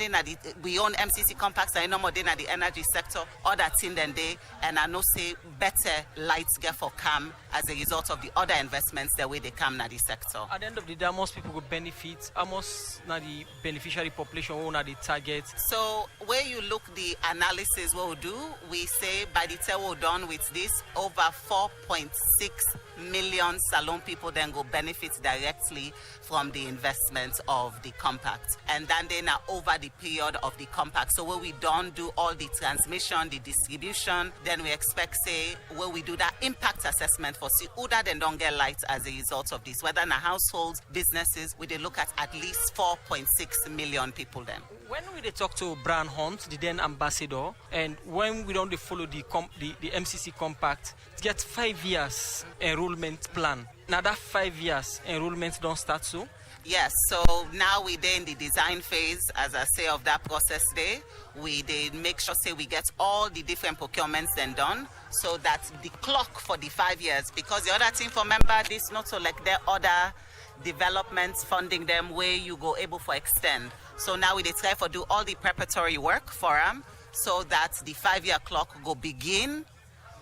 [SPEAKER 15] we own MCC compacts and no more than the energy sector, other thing than they and I know say better lights get for come as a result of the other investments the way they come na the sector.
[SPEAKER 6] At the end of the day, most people will benefit, almost na the beneficiary population or na the target.
[SPEAKER 15] So where you look the analysis what we do, we say by the time we're done with this, over 4.6 million Salone people then go benefit directly from the investment of the compact. And then they now over the period of the compact. So where we don't do all the transmission, the distribution, then we expect say where we do that impact assessment for see who that then don't get lights as a result of this. Whether in households, businesses, we they look at least 4.6 million people then.
[SPEAKER 6] When we talk to Brian Hunt, the then ambassador, and when we don't follow the MCC compact, get 5 years enrollment plan. Now that 5 years enrollment don't start so?
[SPEAKER 15] Yes, so now we're in the design phase, as I say, of that process day. We make sure say we get all the different procurements then done so that the clock for the 5 years, because the other thing for member, this not so like their other developments funding them where you go able for extend. So now we try for do all the preparatory work for them so that the 5 year clock go begin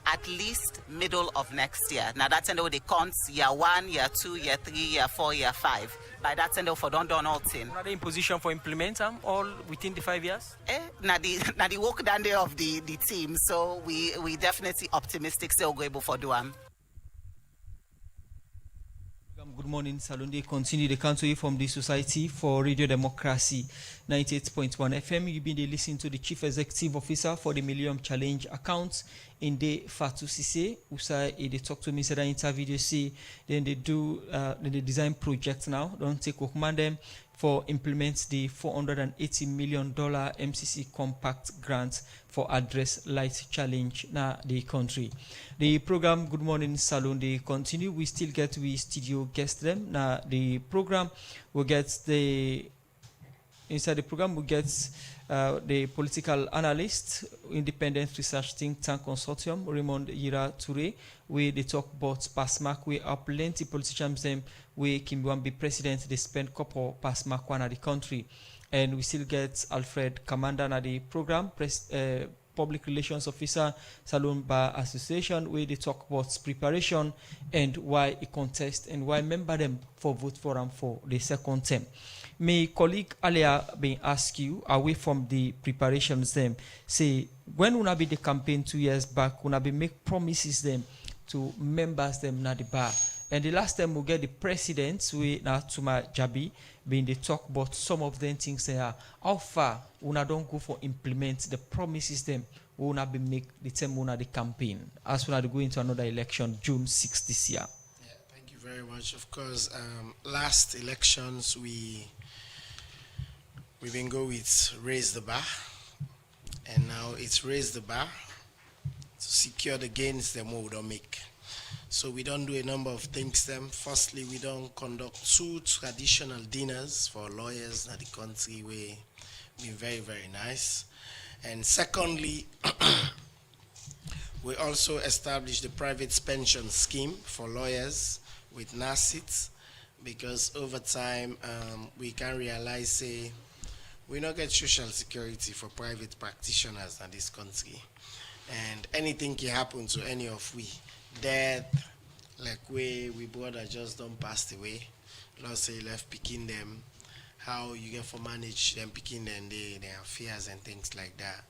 [SPEAKER 15] at least middle of next year. Now that's the way they count year 1, year 2, year 3, year 4, year 5. By that time for don't done all thing.
[SPEAKER 6] Are they in position for implement them all within the 5 years?
[SPEAKER 15] Now the work done there of the team. So we definitely optimistic still go able for do them.
[SPEAKER 6] Good morning, Salone. They continue the country from the Society for Radio Democracy 98.1 FM. You've been listening to the Chief Executive Officer for the Millennium Challenge account in the Fatou Cissé. They talk to me, said I interview, they say, then they do, then they design projects now. Don't take command them for implement the $480 million MCC Compact grant for address light challenge na the country. The program Good Morning Saloon, they continue. We still get we studio guest them. Now the program will get inside the program we get the political analyst, independent research think tank consortium, Raymond Yira Toure, where they talk about PASMAC. We are plenty politicians them where Kimbuan be president, they spend couple PASMAC one at the country. And we still get Alfred Commander na the program, public relations officer, Saloon Bar Association, where they talk about preparation and why a contest and why member them for vote for them for the second term. My colleague earlier been asked you, away from the preparations them, say, when una be the campaign 2 years back, una be make promises them to members them na the bar. And the last time we get the presidents, we na Tuma Jabi, being they talk about some of them things they are. How far una don't go for implement the promises them we una be make the time una the campaign as we are go into another election June 6 this year.
[SPEAKER 11] Yeah, thank you very much. Of course, last elections we've been go with raise the bar, and now it's raise the bar to secure the gains that we don't make. So we don't do a number of things them. Firstly, we don't conduct 2 traditional dinners for lawyers in the country. We've been very, very nice. And secondly, we also established the private pension scheme for lawyers with NASIT, because over time we can realize, say, we don't get social security for private practitioners in this country. And anything can happen to any of we. Death, like we brother just don't pass away. Let's say left picking them, how you get for manage them picking them, their affairs and things like that.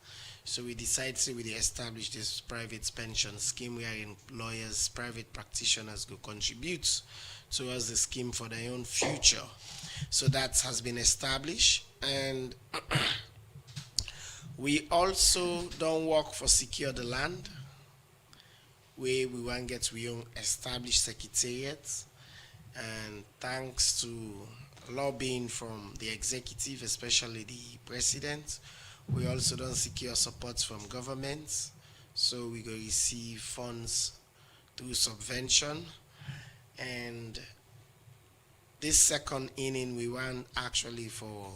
[SPEAKER 11] So we decided to really establish this private pension scheme wherein lawyers, private practitioners go contribute towards the scheme for their own future. So that has been established, and we also don't work for secure the land, where we want to get we own established secretariats, and thanks to lobbying from the executive, especially the president, we also don't secure support from governments, so we go receive funds through subvention. And this second inning we want actually for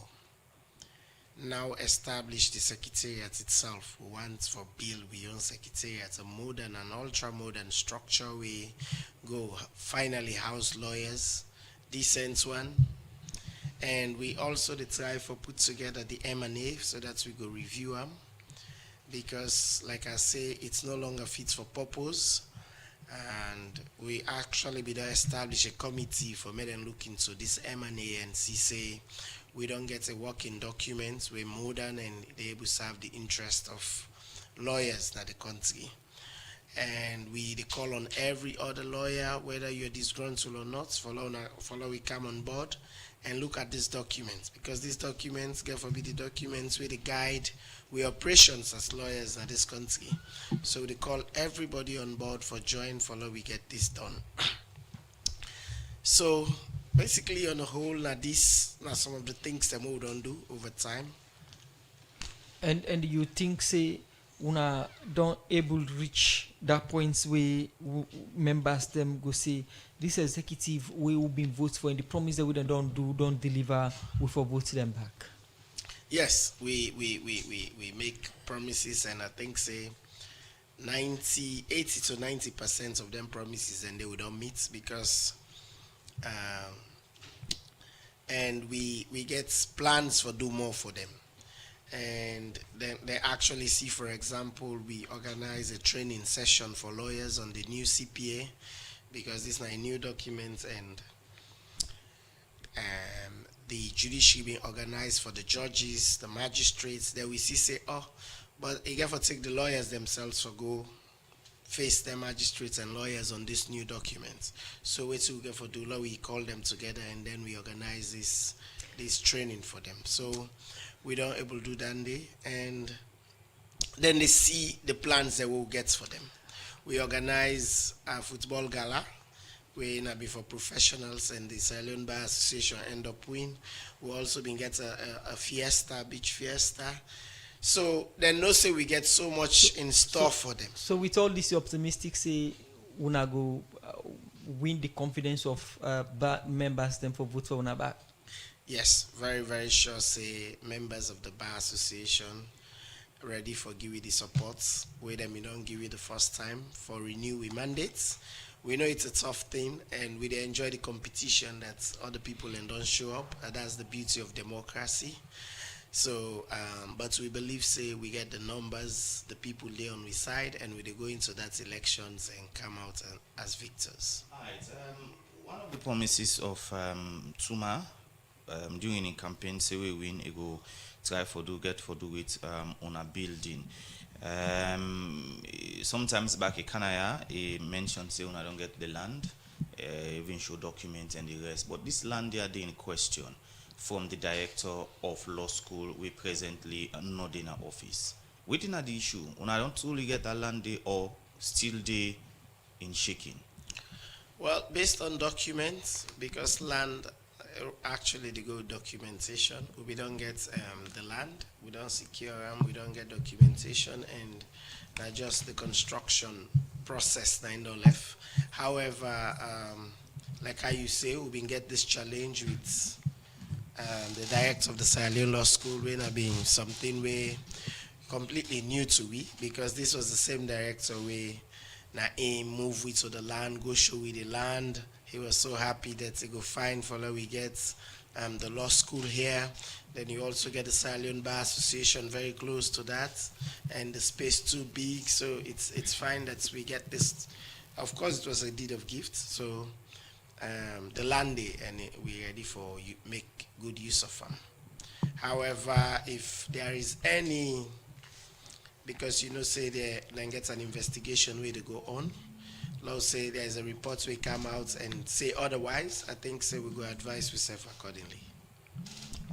[SPEAKER 11] now establish the secretariat itself. We want for build we own secretariat, a modern and ultra modern structure. We go finally house lawyers, decent one. And we also try for put together the M&A so that we go review them, because like I say, it's no longer fit for purpose. And we actually be there establish a committee for me and look into this M&A and see, say, we don't get a working document, we're modern and they able to serve the interest of lawyers in the country. And we call on every other lawyer, whether you're disgruntled or not, follow we come on board and look at these documents, because these documents, God forbid, the documents where they guide we operations as lawyers in this country. So they call everybody on board for join, follow we get this done. So basically on the whole, these are some of the things that we don't do over time.
[SPEAKER 6] And you think, say, una don't able to reach that point where members them go say this executive we will be voted for, and the promise that we don't deliver, we for vote them back?
[SPEAKER 11] Yes, we make promises, and I think say 80 to 90% of them promises and they will don't meet, because and we get plans for do more for them. And then they actually see, for example, we organize a training session for lawyers on the new CPA, because this is a new document, and the judiciary being organized for the judges, the magistrates. Then we see say, oh, but you got to take the lawyers themselves for go face the magistrates and lawyers on this new document. So we get for do law, we call them together and then we organize this training for them. So we don't able to do that day, and then they see the plans that we'll get for them. We organize a football gala we na be for professionals, and the Sierra Leone Bar Association end up win. We also been get a fiesta, beach fiesta. So then no say we get so much in store for them.
[SPEAKER 6] So with all this, you're optimistic, say, una go win the confidence of bar members then for vote for una back?
[SPEAKER 11] Yes, very, very sure. Say members of the Bar Association ready for give you the support. Where them we don't give you the first time for renew we mandates. We know it's a tough thing, and we enjoy the competition that other people and don't show up. And that's the beauty of democracy. So, but we believe, say, we get the numbers, the people there on we side, and we go into that elections and come out as victors.
[SPEAKER 5] All right. One of the promises of Tsuma during the campaign, say we win, it go try for do it on a building. Sometimes back in Canada, he mentioned say when I don't get the land, even show documents and the rest. But this land they are in question from the director of law school we presently not in our office. Within the issue, when I don't truly get that land there or still there in shaking.
[SPEAKER 11] Well, based on documents, because land actually the good documentation, we don't get the land, we don't secure them, we don't get documentation, and not just the construction process that no left. However, like how you say, we been get this challenge with the director of the Sierra Leone Law School, when being something we completely new to we, because this was the same director we now aim move with to the land, go show we the land. He was so happy that he go find for we get the law school here. Then you also get the Sierra Leone Bar Association very close to that, and the space too big. So it's fine that we get this. Of course, it was a deed of gift. So the land there, and we're ready for you make good use of them. However, if there is any, because say they then get an investigation where they go on. Let's say there's a report we come out and say otherwise, I think say we go advise ourselves accordingly.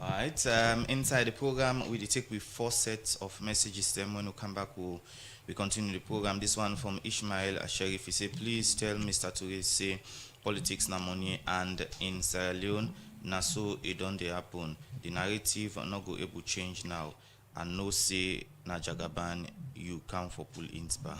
[SPEAKER 5] All right. Inside the program, we take with 4 sets of messages. Then when we come back, we continue the program. This one from Ishmael Sheriff. He say, please tell Mr. Toure say politics na money, and in Sierra Leone, na so it don't dey happen. The narrative not go able change now, and no say na Jagaban you come for pull ins bar.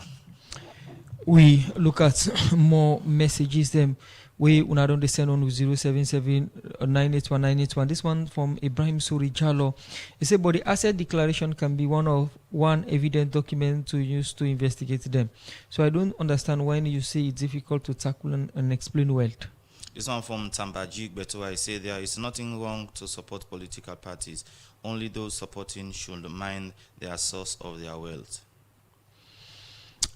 [SPEAKER 6] We look at more messages them we una don't send on 077-981-981. This one from Ibrahim Suri Jalo. He said, but the asset declaration can be one evident document to use to investigate them. So I don't understand when you say it's difficult to tackle and explain wealth.
[SPEAKER 5] This one from Tambajik Beto. I say there is nothing wrong to support political parties. Only those supporting should mind their source of their wealth.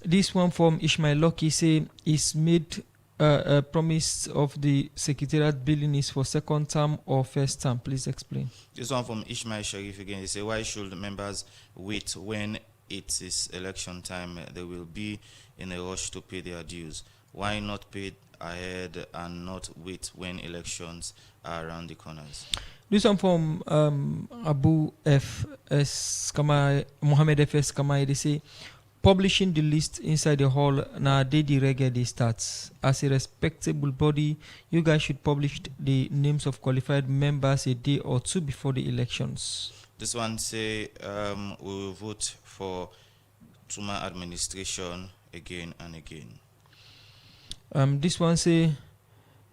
[SPEAKER 6] This one from Ishmael Loki say is made a promise of the secretariat building is for second term or first term. Please explain.
[SPEAKER 5] This one from Ishmael Sharif again. He say, why should members wait when it is election time? They will be in a rush to pay their dues. Why not pay ahead and not wait when elections are around the corners?
[SPEAKER 6] This one from Abu F.S. Kamai, Mohammed F.S. Kamai. They say, publishing the list inside the hall na day the reggae starts. As a respectable body, you guys should publish the names of qualified members a day or two before the elections.
[SPEAKER 5] This one say we will vote for Tsuma administration again and again.
[SPEAKER 6] This one say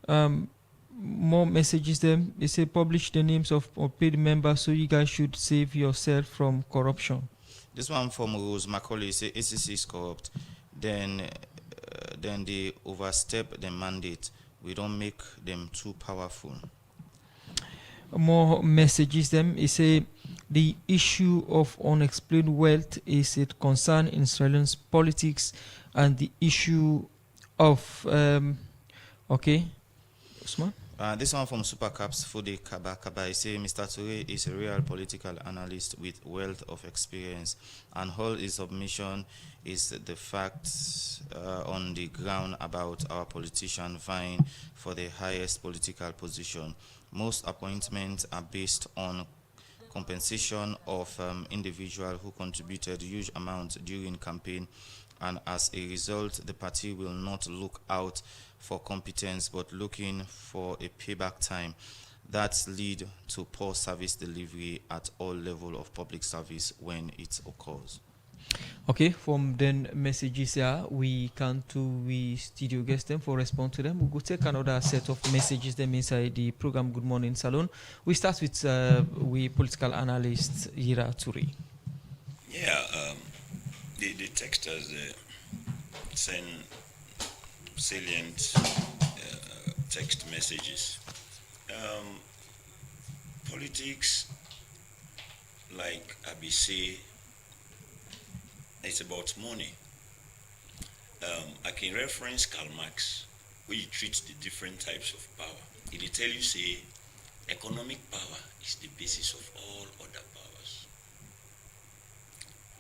[SPEAKER 6] more messages them. They say publish the names of paid members so you guys should save yourself from corruption.
[SPEAKER 5] This one from Rose Macaulay say ACC is corrupt. Then they overstep the mandate. We don't make them too powerful.
[SPEAKER 6] More messages them. They say the issue of unexplained wealth is a concern in Australian politics, and the issue of okay, Usman.
[SPEAKER 5] This one from Supercaps Fode Kaba Kaba. He say Mr. Toure is a real political analyst with wealth of experience, and all his submission is the facts on the ground about our politician vying for the highest political position. Most appointments are based on compensation of individuals who contributed huge amounts during campaign and as a result, the party will not look out for competence but looking for a payback time. That lead to poor service delivery at all level of public service when it occurs.
[SPEAKER 6] Okay, from then messages here, we come to we studio guest them for respond to them. We go take another set of messages them inside the program Good Morning Salon. We start with we political analyst Ira Turi.
[SPEAKER 12] Yeah, the texters send salient text messages. Politics, like ABC, it's about money. I can reference Karl Marx, where you treat the different types of power. It will tell you, say, economic power is the basis of all other powers.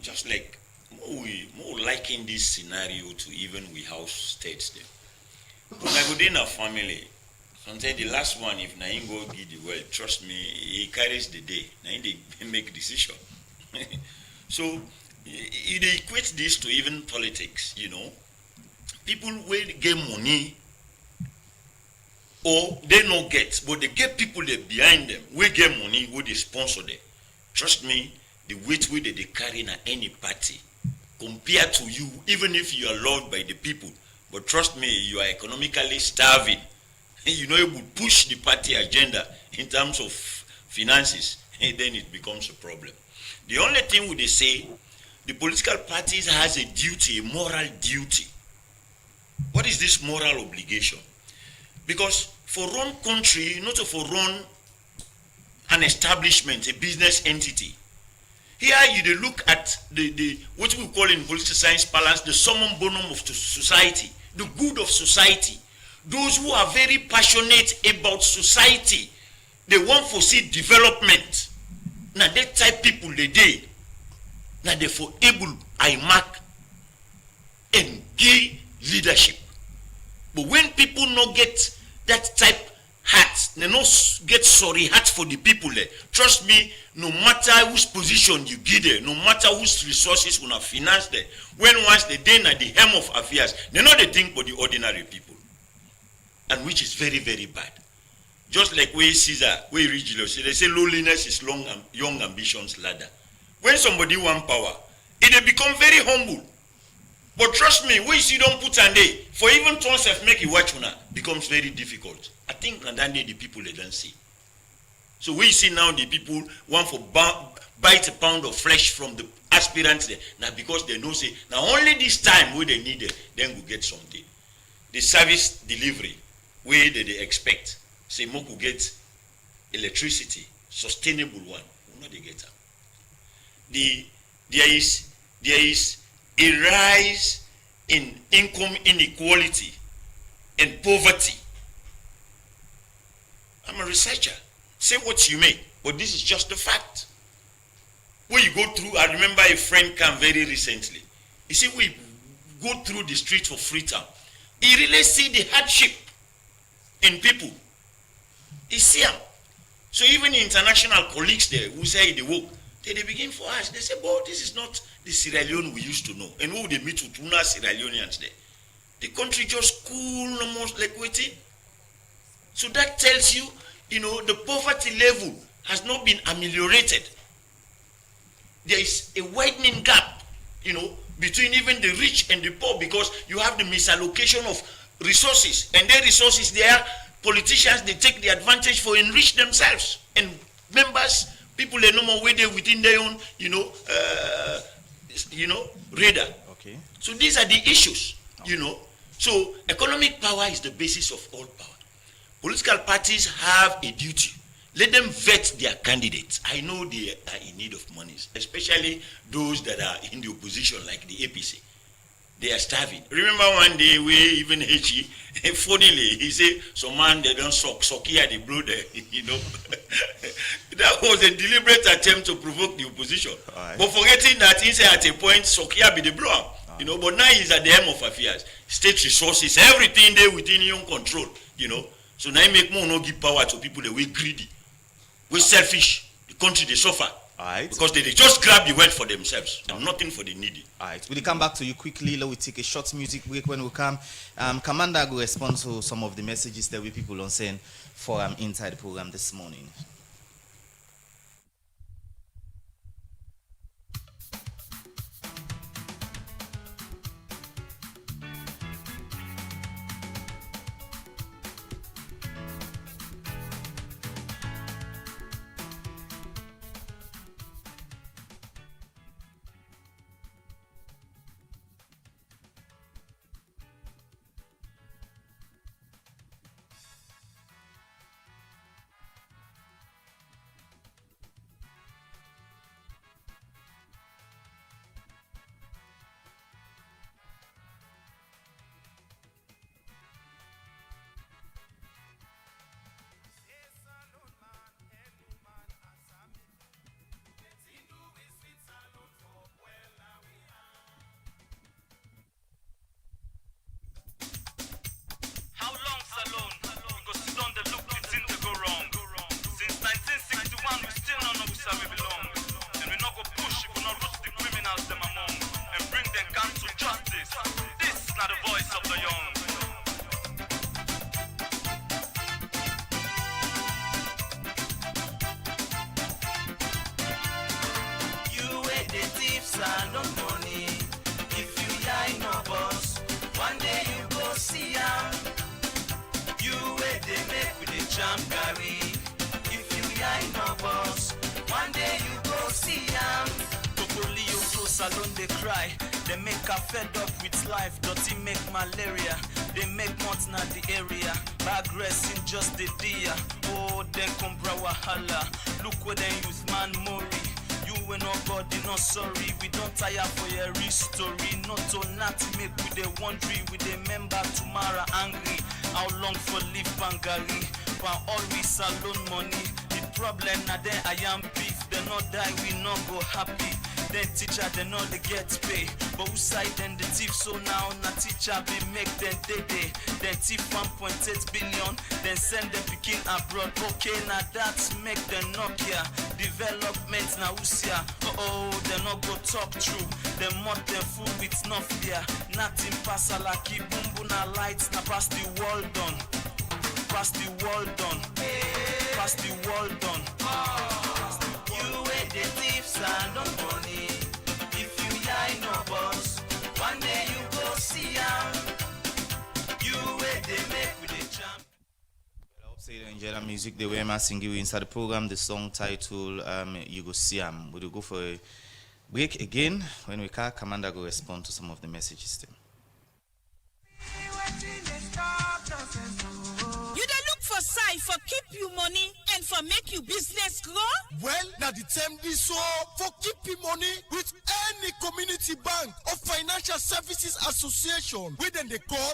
[SPEAKER 12] Just like more liking this scenario to even we house states there. When I go in a family, sometimes the last one, if Nain go give the world, trust me, he carries the day. Nain they make decision. So they equate this to even politics, you know. People will get money or they not get, but they get people there behind them, we get money, we they sponsor them. Trust me, the weight we they carry in any party, compared to you, even if you are loved by the people, but trust me, you are economically starving. You know, you would push the party agenda in terms of finances, and then it becomes a problem. The only thing would they say, the political parties has a duty, a moral duty. What is this moral obligation? Because for run country, not for run an establishment, a business entity. Here you look at the what we call in political science balance, the summum bonum of society, the good of society. Those who are very passionate about society, they want to see development. Now that type people they do. Now they for able I mark and give leadership. But when people not get that type heart, they not get sorry heart for the people there. Trust me, no matter whose position you give there, no matter whose resources will not finance there, when once they then at the helm of affairs, they know they think for the ordinary people. And which is very, very bad. Just like where Caesar, where Regulus, they say lowliness is young ambition's ladder. When somebody want power, it become very humble. But trust me, when you don't put an day, for even to make it watch becomes very difficult. I think on that day the people they don't see. So we see now the people want for bite a pound of flesh from the aspirants there. Now because they know say now only this time where they need it, then we get something. The service delivery where they expect. Say more could get electricity, sustainable one. We know they get them. There is a rise in income inequality and poverty. I'm a researcher. Say what you may, but this is just the fact. When you go through, I remember a friend came very recently. You see, we go through the streets of Freetown. He really see the hardship in people. He see them. So even the international colleagues there who say they work, they begin for us. They say, "Boy, this is not the Sierra Leone we used to know." And who they meet with Tuna Sierra Leoneans there. The country just cool, almost like waiting. So that tells you, you know, the poverty level has not been ameliorated. There is a widening gap, you know, between even the rich and the poor because you have the misallocation of resources. And their resources, there, politicians, they take the advantage for enrich themselves. And members, people, they no more way there within their own, radar.
[SPEAKER 5] Okay.
[SPEAKER 12] So these are the issues, you know. So economic power is the basis of all power. Political parties have a duty. Let them vet their candidates. I know they are in need of money, especially those that are in the opposition, like the APC. They are starving. Remember one day we even Hechi, funnily, he said, some man they don't suck here, they blow there, you know. That was a deliberate attempt to provoke the opposition. Right. But forgetting that he said at a point, Sokia be the blow, you know, but now he's at the helm of affairs. State resources, everything there within your own control, you know. So now make more no give power to people that we greedy. We selfish. The country they suffer.
[SPEAKER 5] All right.
[SPEAKER 12] Because they just grab the wealth for themselves and nothing for the needy.
[SPEAKER 5] All right. We'll come back to you quickly. Let we take a short music break. When we come, Commander will respond to some of the messages that we people on send for inside the program this morning.
[SPEAKER 16] Salon they cry, they make her fed up with life, dirty make malaria, they make months na the area, bag rest in just the dia, oh then come bra wahala, look where they use man mori, you ain't nobody not sorry, we don't tire for your story, not to not make we they wondering, we they member tomorrow angry, how long for live bangari, but always salon money, the problem na then I am beef, they not die, we not go happy. Then teacher, they know they get pay. But who side then the thief? So now, na teacher be make them day. Then thief 1.8 billion. Then send them picking abroad. Okay, now that's make them Nokia. Development na usia. Oh, they not go talk true. They mod them fool with no fear. Nothing pass a lucky boom boom na lights. Na pass the world done. Pass the world done. Pass the world done. You ain't the thieves and don't money. If you ain't no boss, one day you go see him. You ain't the make with the champ.
[SPEAKER 5] I hope you enjoy the music the way I'm singing inside the program. The song title You Go See Him. We'll go for a break again. When we come, Commander will respond to some of the messages.
[SPEAKER 17] You dey look for side for keep you money and for make you business grow?
[SPEAKER 18] Well, now the term is so for keep you money with any community bank or financial services association, which then they call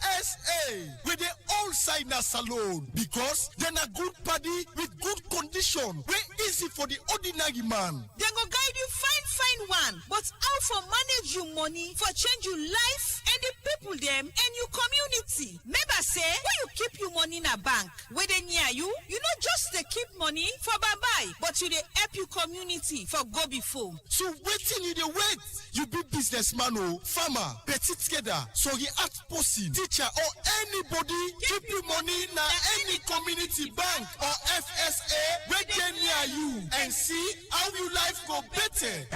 [SPEAKER 18] FSA, with the all side na salon, because then a good party with good condition, very easy for the ordinary man.
[SPEAKER 17] They go guide you fine one, but how for manage your money for change your life and the people them and your community. Maybe say when you keep your money in a bank, where they near you not just they keep money for bye-bye, but you they help your community for go before.
[SPEAKER 18] So waiting you the wait, you be businessman or farmer, petit together, so he act person, teacher or anybody keep your money in any community bank or FSA where they near you and see how your life go better.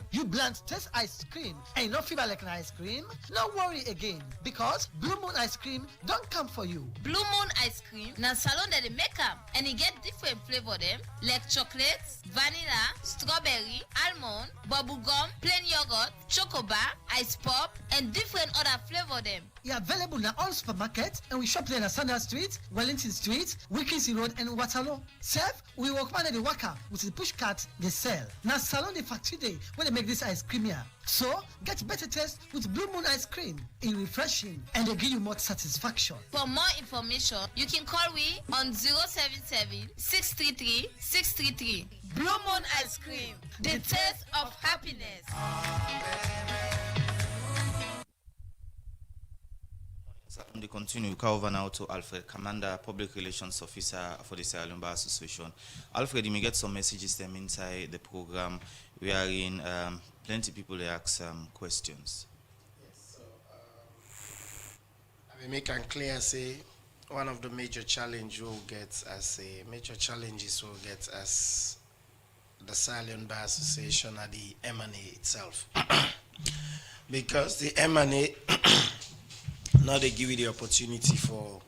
[SPEAKER 19] You bland taste ice cream and you don't feel like an ice cream? No worry again, because Blue Moon ice cream don't come for you.
[SPEAKER 20] Blue Moon ice cream na salon that they make up and it get different flavor them like chocolate, vanilla, strawberry, almond, bubble gum, plain yogurt, chocobar, ice pop, and different other flavor them.
[SPEAKER 19] It's available in all supermarkets and we shop there in Sanders Street, Wellington Street, Wilkinson Road and Waterloo. Self, we work man at the worker with the push cart they sell. Now Salon the factory day when they make this ice cream here. So get better taste with Blue Moon ice cream. It's refreshing and they give you more satisfaction.
[SPEAKER 20] For more information, you can call we on 077 633 633. Blue Moon Ice Cream, the taste of happiness.
[SPEAKER 5] We continue. We come over now to Alfred, Commander, Public Relations Officer for the Sierra Leone Bar Association. Alfred, you may get some messages them inside the program. We are in plenty people they ask questions.
[SPEAKER 11] Yes, so I will make it clear, say, one of the major challenges we'll get as the Sierra Leone Bar Association are the M&A itself. Because the M&A now they give you the opportunity for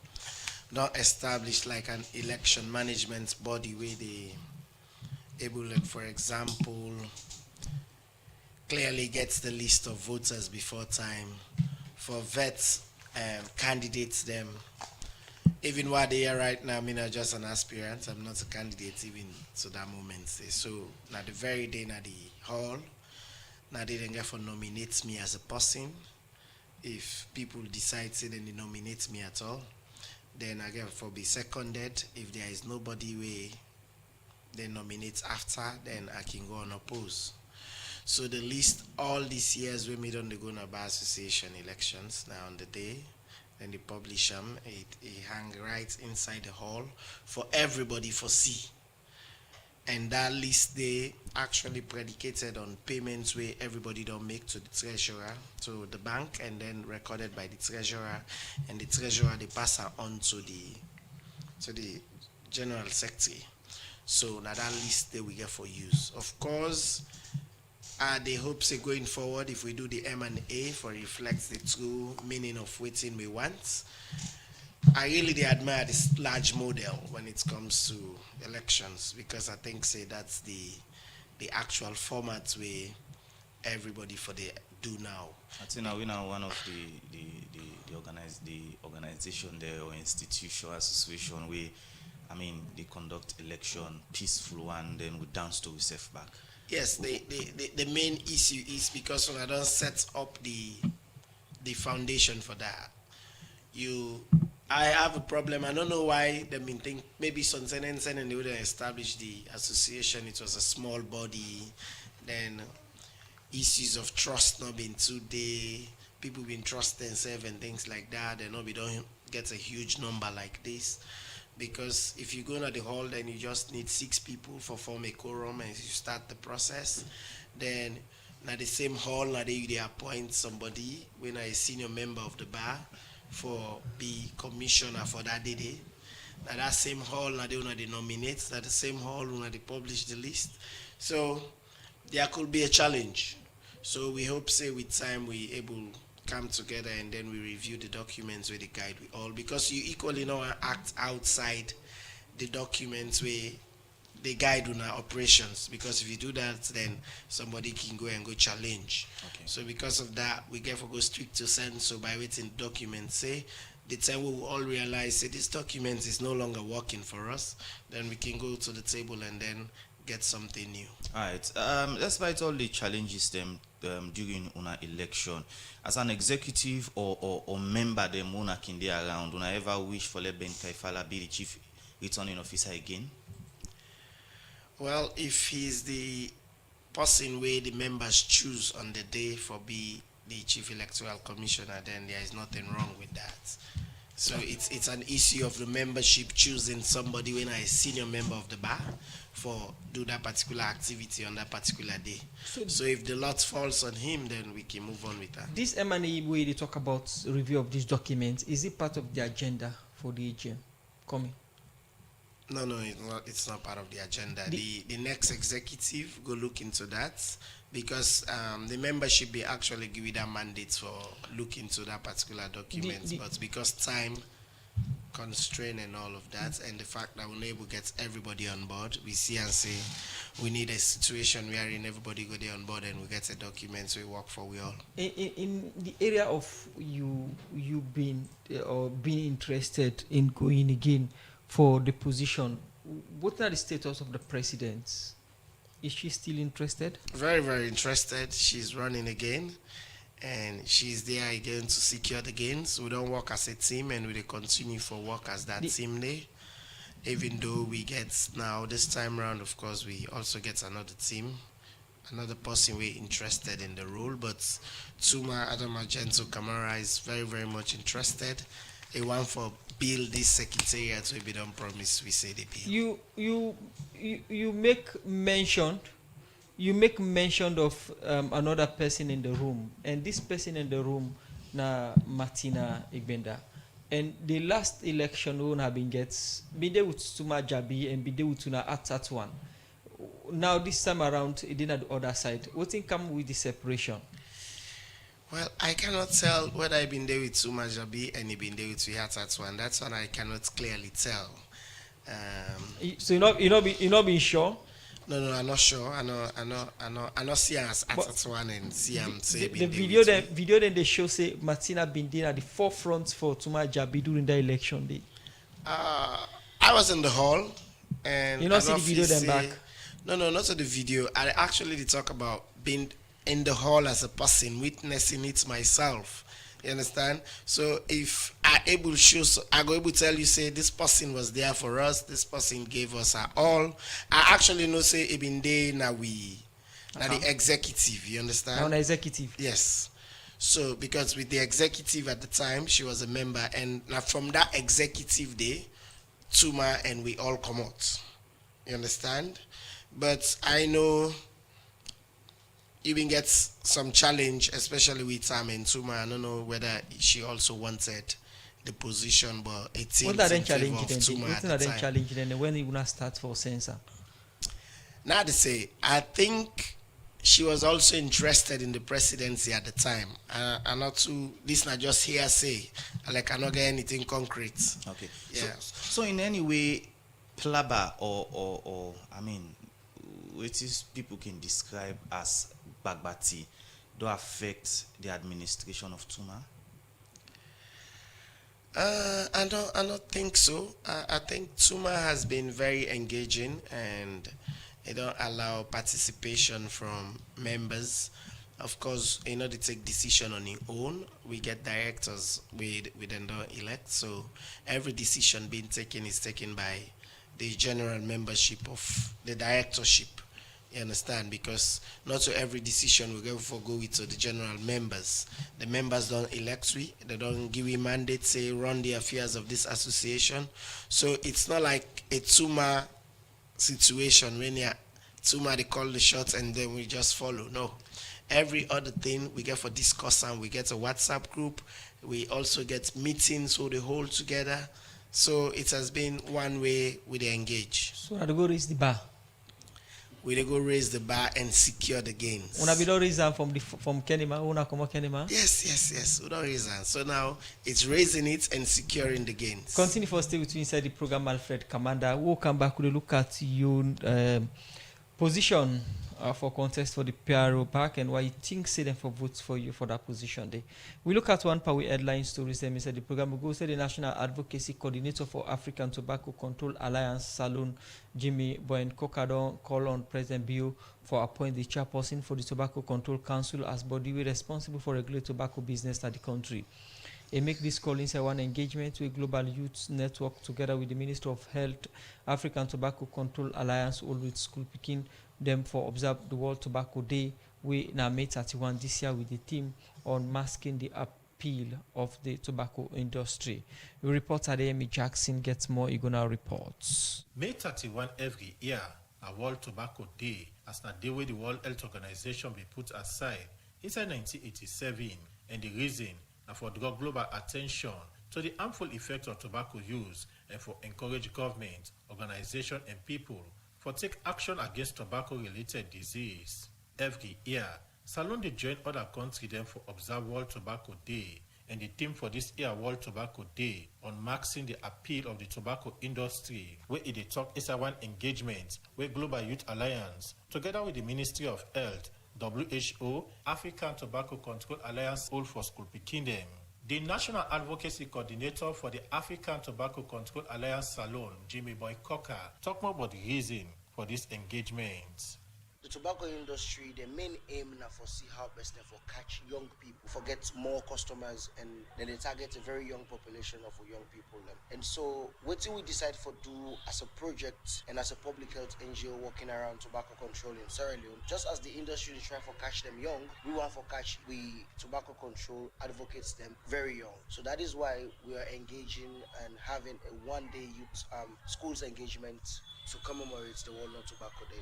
[SPEAKER 11] not establish like an election management body where they able, like, for example, clearly gets the list of voters before time, for vets candidates them. Even while they are right now, I mean, I'm just an aspirant. I'm not a candidate even to that moment. So now the very day now the hall, now they didn't get for nominate me as a person. If people decide say then they nominate me at all, then I get for be seconded. If there is nobody way they nominate after, then I can go on oppose. So the list all these years we made on the Ghana Bar Association elections now on the day, then they publish them. It hang right inside the hall for everybody for see. And that list they actually predicated on payments where everybody don't make to the treasurer, to the bank, and then recorded by the treasurer, and the treasurer they pass on to the general secretary. So now that list they we get for use. Of course, they hope say going forward if we do the M&A for reflects the true meaning of waiting we want. I really admire this large model when it comes to elections, because I think say that's the actual format where everybody for the do now.
[SPEAKER 5] I think now we now one of the organization there or institution association where I mean they conduct election peaceful one, then we dance to safe back.
[SPEAKER 11] Yes, the main issue is because when I don't set up the foundation for that, I have a problem. I don't know why they mean think maybe something and they would establish the association. It was a small body. Then issues of trust not being too there. People being trust themselves and things like that. And we don't get a huge number like this. Because if you go to the hall, then you just need 6 people for form a quorum and you start the process. Then now the same hall, now they appoint somebody when a senior member of the bar for be commissioner for that day. Now that same hall, now they nominate. That the same hall, now they publish the list. So there could be a challenge. So we hope say with time we able come together and then we review the documents where they guide we all, because you equally know act outside the documents where they guide on our operations, because if you do that then somebody can go and go challenge. Okay. So because of that we get for go strict to send, so by waiting documents say the time we will all realize say this document is no longer working for us, then we can go to the table and then get something new.
[SPEAKER 5] All right. Despite all the challenges them during una election, as an executive or member them una can dey around, una ever wish for let Ben Kaifala be the chief returning officer again?
[SPEAKER 11] Well, if he's the person where the members choose on the day for be the chief electoral commissioner, then there is nothing wrong with that. So it's an issue of the membership choosing somebody when a senior member of the bar for do that particular activity on that particular day. So if the lot falls on him, then we can move on with that.
[SPEAKER 6] This M&A way they talk about review of this document, is it part of the agenda for the AGM coming?
[SPEAKER 11] No, it's not part of the agenda. The next executive go look into that, because the membership they actually give you that mandate for look into that particular document, but because time constraint and all of that, and the fact that we're not able to get everybody on board, we see and say we need a situation wherein everybody go there on board and we get a document so we work for we all.
[SPEAKER 6] In the area of you being interested in going again for the position, what are the status of the president? Is she still interested?
[SPEAKER 11] Very, very interested. She's running again, and she's there again to secure the gains. We don't work as a team, and we continue for work as that team there. Even though we get now, this time around, of course, we also get another team, another person we're interested in the role, but Tuma Adamagento Kamara is very, very much interested. They want for build this secretariat we don't promise we say they build.
[SPEAKER 6] You make mention of another person in the room, and this person in the room na Martina Igbenda. And the last election we have been there with Tuma Jabi and be there with Tuna at one. Now this time around it did at the other side. What thing come with the separation?
[SPEAKER 11] Well, I cannot tell whether I've been there with Tuma Jabi and you've been there with Tuyat one. That's one I cannot clearly tell.
[SPEAKER 6] So you're not being sure?
[SPEAKER 11] No, I'm not sure. I know see as at one and see am say
[SPEAKER 6] the video then they show say Martina been there at the forefront for Tuma Jabi during the election day.
[SPEAKER 11] I was in the hall and
[SPEAKER 6] you not see the video then back?
[SPEAKER 11] No, not to the video. I actually did talk about being in the hall as a person, witnessing it myself. You understand? So if I able to show, so I go able to tell you, say this person was there for us, this person gave us our all. I actually know say it been there now the executive, you understand?
[SPEAKER 6] Now the executive.
[SPEAKER 11] Yes. So because with the executive at the time, she was a member, and now from that executive day, Tuma and we all come out. You understand? But I know even gets some challenge, especially with Tam and Tuma. I don't know whether she also wanted the position, but it seems
[SPEAKER 6] what are
[SPEAKER 11] in
[SPEAKER 6] they
[SPEAKER 11] favor of Tuma at the time.
[SPEAKER 6] challenge then when you gonna start for censor?
[SPEAKER 11] Now to say, I think she was also interested in the presidency at the time. And not to this not just hearsay. Like I not get anything concrete.
[SPEAKER 5] Okay.
[SPEAKER 11] Yeah.
[SPEAKER 5] So in any way, Plaba or I mean, what is people can describe as Bagbati do affect the administration of Tuma?
[SPEAKER 11] I don't think so. I think Tuma has been very engaging, and they don't allow participation from members. Of course, they take decision on their own. We get directors we then don't elect. So every decision being taken is taken by the general membership of the directorship. You understand? Because not to every decision we go with to the general members. The members don't elect we. They don't give we mandate, say, run the affairs of this association. So it's not like a Tuma situation when Tuma they call the shots and then we just follow. No. Every other thing we get for discuss, and we get a WhatsApp group. We also get meetings so they hold together. So it has been one way we engage.
[SPEAKER 6] So I go raise the bar.
[SPEAKER 11] We go raise the bar and secure the gains.
[SPEAKER 6] Una be don't raise them from Kenema. Una come Kenema.
[SPEAKER 11] Yes. We don't raise them. So now it's raising it and securing the gains.
[SPEAKER 6] Continue for stay with you inside the program, Alfred Commander. We'll come back with a look at your position for contest for the PRO back and why you think say them for votes for you for that position there. We look at one power headline stories there. Inside the program, we go say the National Advocacy Coordinator for African Tobacco Control Alliance, Salon Jimmy Boyen Kokadon, call on President Bio for appoint the chairperson for the Tobacco Control Council as body responsible for regulate tobacco business in the country. They make this call inside one engagement with Global Youth Network together with the Minister of Health, African Tobacco Control Alliance, all with school picking them for observe the World Tobacco Day. We now May 31 this year with the team on masking the appeal of the tobacco industry. The reporter Amy Jackson gets more Igona reports.
[SPEAKER 14] May 31 every year, a World Tobacco Day, as the day where the World Health Organization be put aside inside 1987, and the reason for draw global attention to the harmful effects of tobacco use and for encourage government, organization and people for take action against tobacco-related disease. Every year, Salon they join other countries them for observe World Tobacco Day And the theme for this year World Tobacco Day on marking the appeal of the tobacco industry, where it talk is one engagement where Global Youth Alliance, together with the Ministry of Health, WHO, African Tobacco Control Alliance, hold for school pikin dem. The National Advocacy Coordinator for the African Tobacco Control Alliance Salon, Jimmy Boy Cocker, talk more about the reason for this engagement.
[SPEAKER 21] The tobacco industry, the main aim now for see how best they for catch young people, for get more customers, and then they target a very young population of young people. And so what we decide for do as a project and as a public health NGO working around tobacco control in Sierra Leone, just as the industry is trying for catch them young, we want for catch we tobacco control advocates them very young. So that is why we are engaging and having a one-day youth schools engagement to commemorate the World No Tobacco Day.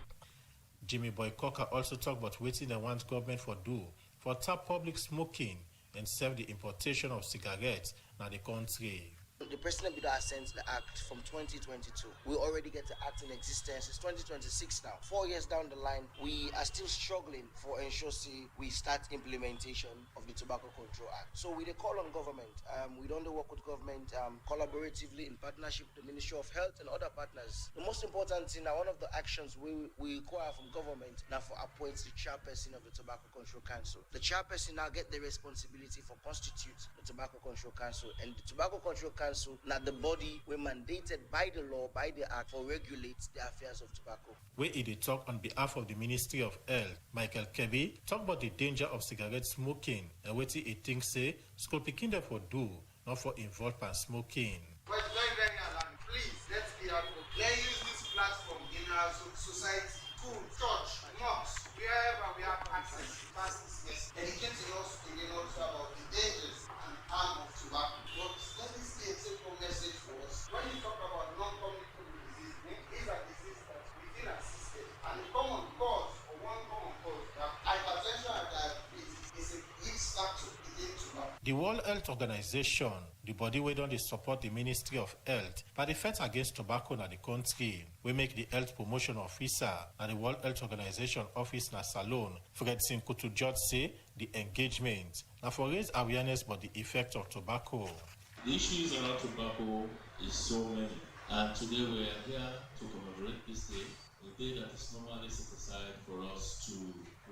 [SPEAKER 14] Jimmy Boy Cocker also talked about waiting they want government for do for tap public smoking and serve the importation of cigarettes in the country.
[SPEAKER 21] The President Bida sent the Act from 2022. We already get the Act in existence. It's 2026 now. 4 years down the line, we are still struggling for ensure we start implementation of the Tobacco Control Act. So we call on government. We don't work with government collaboratively in partnership with the Ministry of Health and other partners. The most important thing now, one of the actions we require from government now for appoint the chairperson of the Tobacco Control Council. The chairperson now get the responsibility for constitute the Tobacco Control Council, and the Tobacco Control Council not the body we mandated by the law, by the act, for regulate the affairs of tobacco.
[SPEAKER 14] Where he talk on behalf of the Ministry of Health, Michael Kebby, talk about the danger of cigarette smoking and what he thinks say school picking them for do, not for involved in smoking.
[SPEAKER 21] Well, it's very, very alarming. Please, let's be careful. Let's use this platform in our society, school, church, mosques, wherever we have access to fastness, educating us again also about the dangers and harm of tobacco. But let me say a simple message for us. When you talk about non-communicable disease, it is a disease that within our system, and the common cause, or one common cause, that hypertension and diabetes is a huge factor in tobacco.
[SPEAKER 14] The World Health Organization, the body where don't they support the Ministry of Health, but the fight against tobacco in the country, we make the health promotion officer and the World Health Organization office na Salon, Fred Sinkutu George say the engagement now for raise awareness about the effect of tobacco.
[SPEAKER 22] The issues around tobacco is so many, and today we are here to commemorate this day, a day that is normally set aside for us to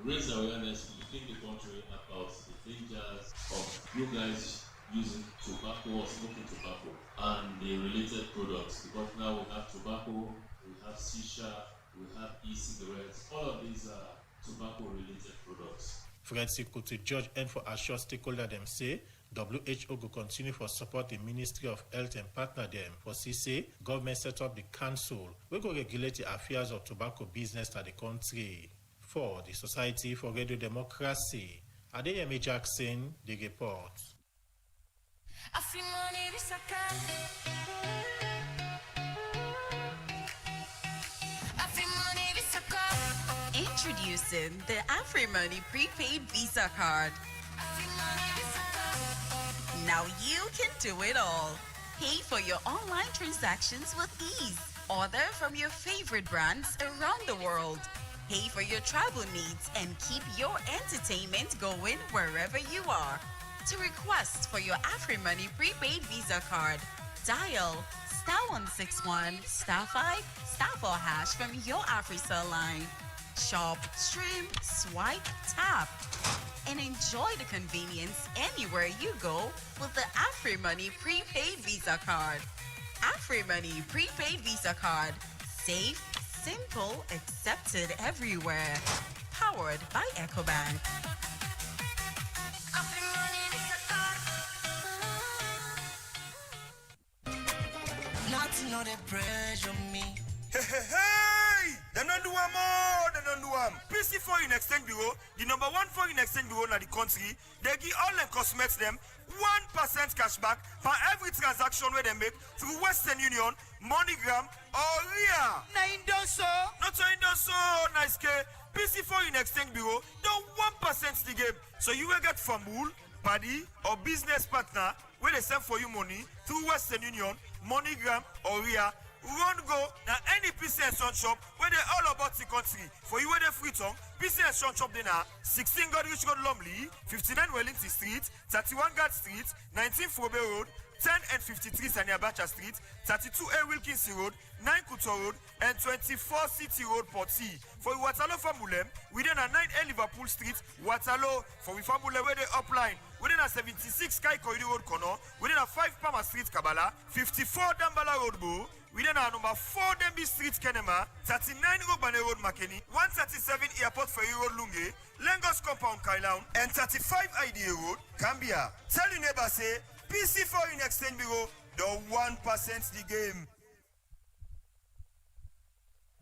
[SPEAKER 22] raise awareness within the country about the dangers of you guys using tobacco or smoking tobacco and the related products. Because now we have tobacco, we have shisha, we have e-cigarettes. All of these are tobacco-related products.
[SPEAKER 14] Fred Sikuti George and for assure stakeholder them say WHO will continue for support the Ministry of Health and partner them. For CC, government set up the council. We go regulate the affairs of tobacco business in the country. For the Society for Radio Democracy, Adeyemi Jackson, the report.
[SPEAKER 23] Introducing the AfriMoney Prepaid Visa Card. Now you can do it all. Pay for your online transactions with ease. Order from your favorite brands around the world. Pay for your travel needs and keep your entertainment going wherever you are. To request for your AfriMoney Prepaid Visa Card, dial *161 *5 *4# from your AfriCell line. Shop, stream, swipe, tap, and enjoy the convenience anywhere you go with the AfriMoney Prepaid Visa Card. AfriMoney Prepaid Visa Card. Safe, simple, accepted everywhere. Powered by EcoBank.
[SPEAKER 1] Nothing on the pressure me.
[SPEAKER 24] Hey! They don't do more. They don't do PC4 in Exchange Bureau, the number one foreign exchange bureau in the country. They give all the customers them 1% cashback for every transaction where they make through Western Union, MoneyGram, or RIA. Not so nice. PC4 in Exchange Bureau, don't 1% the game. So you will get from Wool, Paddy, or business partner where they send for you money through Western Union, MoneyGram, or RIA. run go na any PCS Son shop where they all about the country. For you where they free tongue, PCS Son shop they na 16 Godrich Road Lumley, 59 Wellington Street, 31 Guard Street, 19 Frobe Road, 10 and 53 Saniabacha Street, 32A Wilkinson Road, 9 Kuto Road, and 24 City Road, Port C. For Waterloo Famulem, within a 9A Liverpool Street, Waterloo. For Famulem, where they upline, within a 76 Sky Corridor Road Corner, within a 5 Palmer Street, Kabbalah, 54 Dambala Road, Bo, within a number 4 Denby Street, Kenema, 39 Robane Road, Makeni, 137 Airport Ferry Road, Lunge, Lagos Compound, Kailaun, and 35 IDA Road, Cambia. Tell your neighbor, say, PC4 in Exchange Bureau, the 1% the game.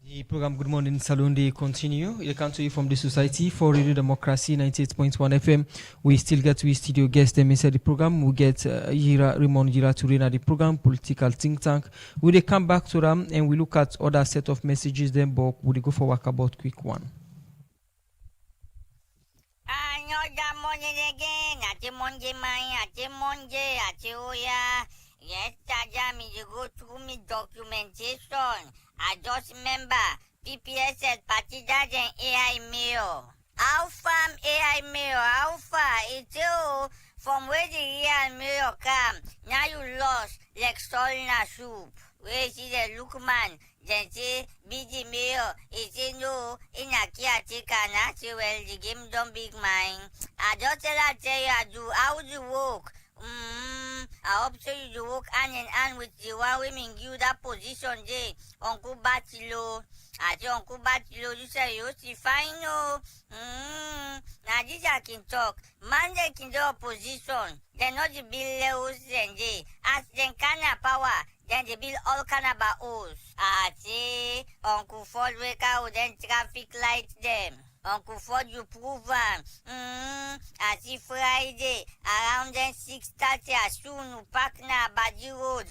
[SPEAKER 6] The program Good Morning Saloon they continue. It comes to you from the Society for Radio Democracy 98.1 FM. We still get to studio guests them inside the program. We get Raymond Yira to run the program, political think tank. We come back to them and we look at other set of messages then, but we go for walkabout quick one.
[SPEAKER 3] Another morning again. Ati Monday, ati Oya. Yesterday, me go through me documentation. I just remember PPSL Partida and AI Mail. How from AI Mail? How far? It's you from where the real mail come. Now you lost like Solna soup. Where see the Lookman? Then say BG Mail. It's in you in a caretaker. Not say well the game don't big mine. I just tell you I do. How do you work? I hope so you work hand in hand with the one women give that position there. Uncle Batilo. I say Uncle Batilo, you say you see fine no. Now this I can talk. Man they can do opposition. They know the bill levels and they. As they can power, then they build all kind of baos. I say Uncle Ford wake out then traffic light them. Uncle Ford, you prove I see Friday, around then 6:30, as soon you pack na Badi Road,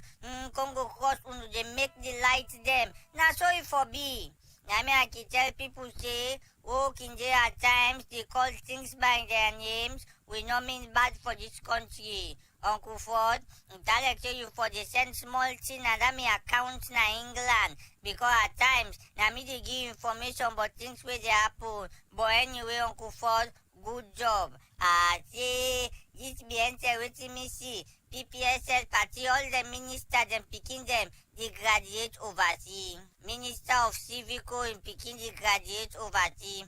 [SPEAKER 3] Congo Cross, they make the light them. Now, sorry for be. I mean, I can tell people, say, walking there at times, they call things by their names. We no mean bad for this country. Uncle Ford, I tell you for the send small thing and that me account na England. Because at times, na me they give information about things where they happen. But anyway, Uncle Ford, good job. Say, this be answer waiting me see. PPSL party, all the ministers and picking them, they graduate overseas. Minister of Civico in picking the graduate overseas.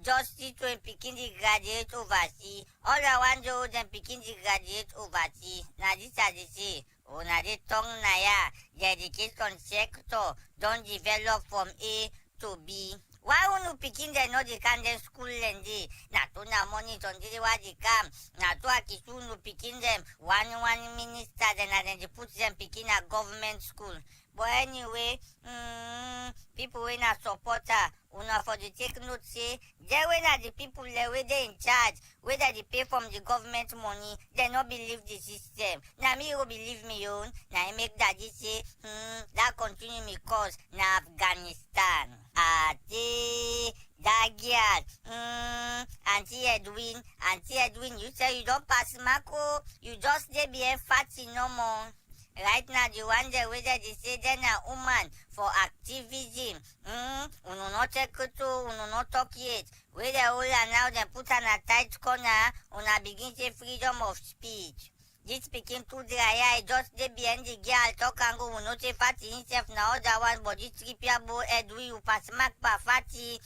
[SPEAKER 3] Justice in picking the graduate overseas. All I want to do them picking the graduate overseas. Now this are the say. Oh, now the tongue na ya. The education sector don't develop from A to B. Why won't you picking the no the kind of school and the not to na money on the what they come not to a kisun picking them one minister then they put them picking a government school. But anyway, people when a supporter, una for the take note say, they when are the people where they in charge, whether they pay from the government money, they not believe the system. Now me will believe me own, now I make daddy say, that continue me cause na Afghanistan. That girl, Auntie Edwin, you say you don't pass Marco, you just they be a fatty no more. Right now, the one that whether they say they're a woman for activism. Uno not take to, uno not talk yet. Whether all are now they put on a tight corner, una begin to freedom of speech. This speaking too dry, just they behind the girl talk and go, not say fatty himself now other one, but this trip your boy Edwin, you pass mark pa fatty.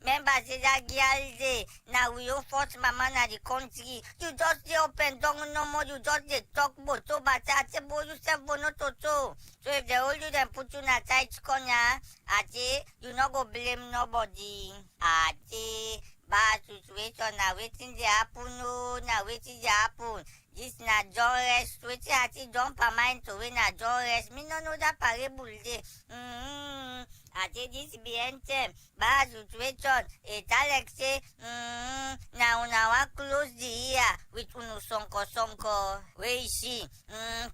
[SPEAKER 3] Remember say that girl day, now we all force mama na the country. You just they open down no more, you just they talk but so but I say boy yourself but not to. So if they hold you then put you in a tight corner, you not go blame nobody. Bad situation now waiting the happen, no, now waiting the happen. This na John Rest, waiting at it don't mind to win a John Rest. Me no know that parable day. This be anthem. Bad situation. It Alex say, now I close the year with Unu Sonko. Where is she?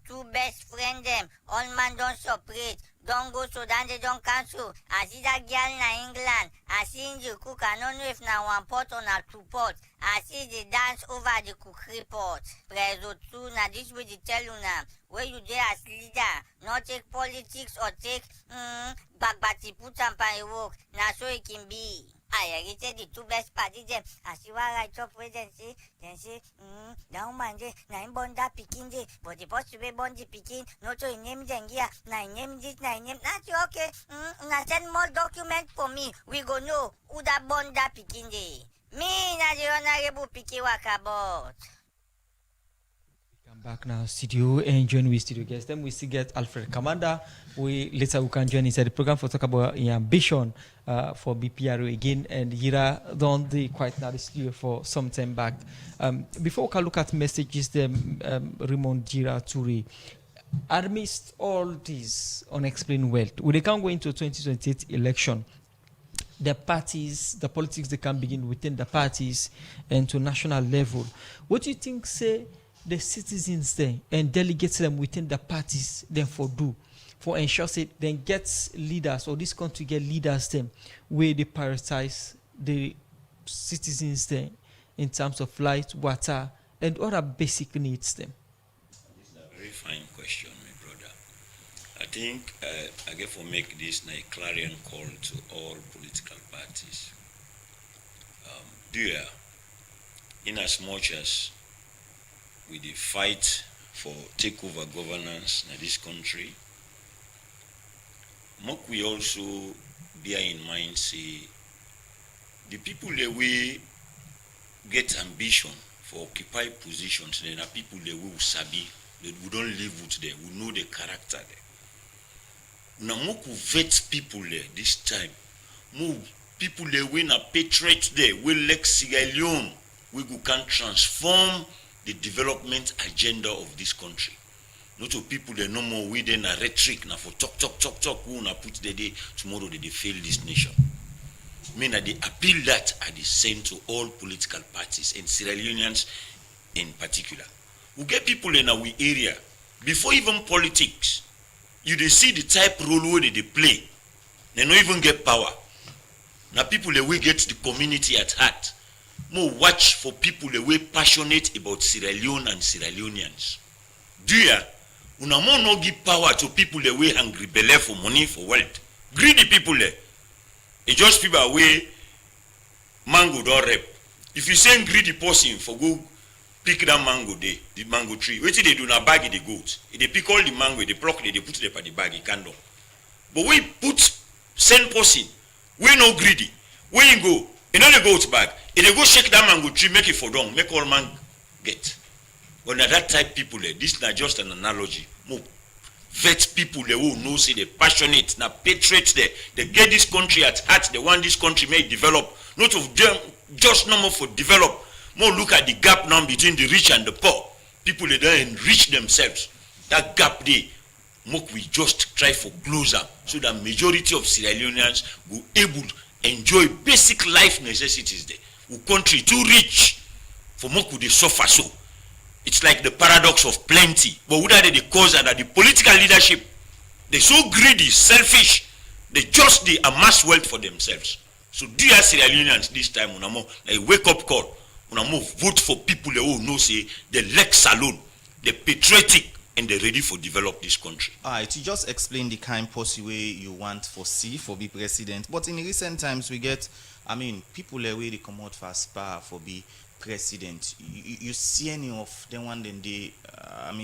[SPEAKER 3] Two best friend them. All man don't separate. don't go Sudan, they don't cancel. I see that girl in England. I see the cook, I don't know if now 1 pot or not 2 pots. I see the dance over the cookery pot. Preso 2, now this way they tell you now. Where you there as leader, not take politics or take bagbati put up on your work. Now so it can be. I rated the 2 best parties them. I see what I talk with them say. Then say, that woman say, na him born that pikin day. But the boss to be born the pikin, not so he name them here. Na he name this, na he name. That's okay. Na send more document for me. We go know who that born that pikin day. Me, na the honorable pikin wakabot.
[SPEAKER 6] Back now, studio, and join with studio guests. Then we still get Alfred Kamanda. We can join inside the program for talk about your ambition for BPRO again. And Yira done the quite now the studio for some time back. Before we can look at messages, Raymond Jira Turi, amidst all this unexplained wealth, we can go into 2028 election. The parties, the politics, they can begin within the parties and to national level. What do you think, say? The citizens there and delegates them within the parties then for ensure say then gets leaders or this country get leaders them where they prioritize the citizens there in terms of light, water and other basic needs them.
[SPEAKER 12] This is a very fine question, my brother. I think I get to make this a clarion call to all political parties. In as much as with the fight for takeover governance in this country, we also bear in mind say the people that we get ambition for occupy positions, then are people that we sabi, that we don't live with them, we know the character there. Now we vet people there this time. More people that we na patriot there, we like Sierra Leone, we can transform the development agenda of this country. Not to people that no more within a rhetoric now for talk, who na put the day tomorrow they fail this nation. I mean that they appeal that at the send to all political parties and Sierra Leoneans in particular. We get people in our area before even politics. You they see the type role where they play. They don't even get power. Now people that we get the community at heart. More watch for people that we passionate about Sierra Leone and Sierra Leoneans. Do ya? Una more no give power to people that we hungry belly for money for wealth. Greedy people there. It just people away mango don't rep. If you send greedy person for go pick that mango day, the mango tree, what they do now bag the goat. If they pick all the mango, they pluck it, they put it at the bag, it can't do. But we put send person, we no greedy. Where you go? You know the goat bag. If they go shake that mango tree, make it for them, make all man get. But now that type people there, this is not just an analogy. More vet people they who know say they passionate, now patriots there. They get this country at heart, they want this country may develop. Not of them just no more for develop. More look at the gap now between the rich and the poor. People they don't enrich themselves. That gap there, we just try for closer so that majority of Sierra Leoneans will able to enjoy basic life necessities there. Our country too rich for Moku they suffer so. It's like the paradox of plenty. But what are the cause and the political leadership? They're so greedy, selfish. They just they amass wealth for themselves. So dear Sierra Leoneans this time, a wake up call. Vote for people who know say they like saloon, they're patriotic, and they're ready for develop this country.
[SPEAKER 5] Alright, you just explain the kind policy way you want for be president. But in recent times we get, people way they come out for aspire for be president. You see any of them one then they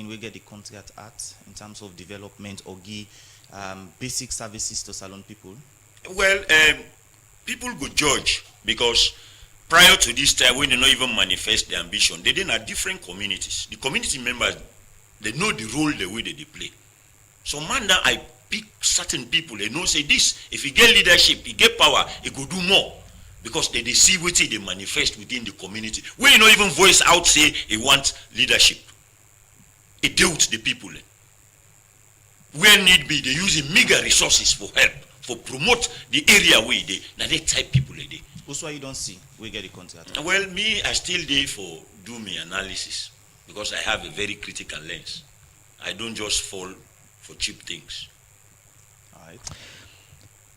[SPEAKER 5] we get the country at heart in terms of development or give basic services to salon people?
[SPEAKER 12] Well, people go judge because prior to this time when they not even manifest their ambition, they didn't have different communities. The community members, they know the role the way they play. So man that I pick certain people, they know say this, if he get leadership, he get power, he go do more. Because they see what they manifest within the community. When you not even voice out say he want leadership. It deal with the people. Where need be, they using meager resources for help, for promote the area where they. Now they type people they.
[SPEAKER 5] Also you don't see, we get the contract.
[SPEAKER 12] Well, me, I still there for do me analysis. Because I have a very critical lens. I don't just fall for cheap things.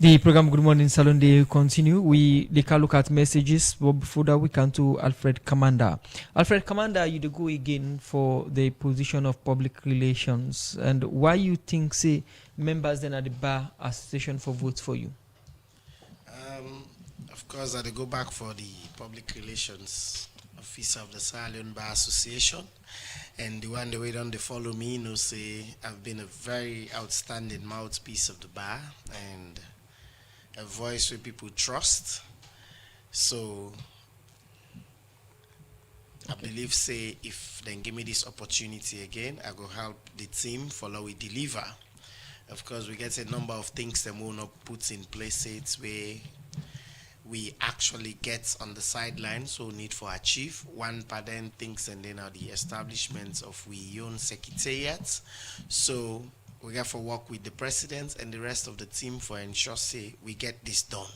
[SPEAKER 6] The program Good Morning Salon they continue. They can look at messages, but before that we can to Alfred Commander. Alfred Commander, you go again for the position of public relations, and why you think say members then at the bar association for votes for you?
[SPEAKER 11] Of course, I go back for the public relations officer of the Sierra Leone Bar Association, and the one the way down they follow me know say I've been a very outstanding mouthpiece of the bar and a voice where people trust. So I believe say if they give me this opportunity again, I go help the team follow we deliver. Of course, we get a number of things that we will not put in place where we actually get on the sideline, so need for achieve one pattern things, and then are the establishments of we own secretariats. So we got to work with the president and the rest of the team for ensure say we get this done.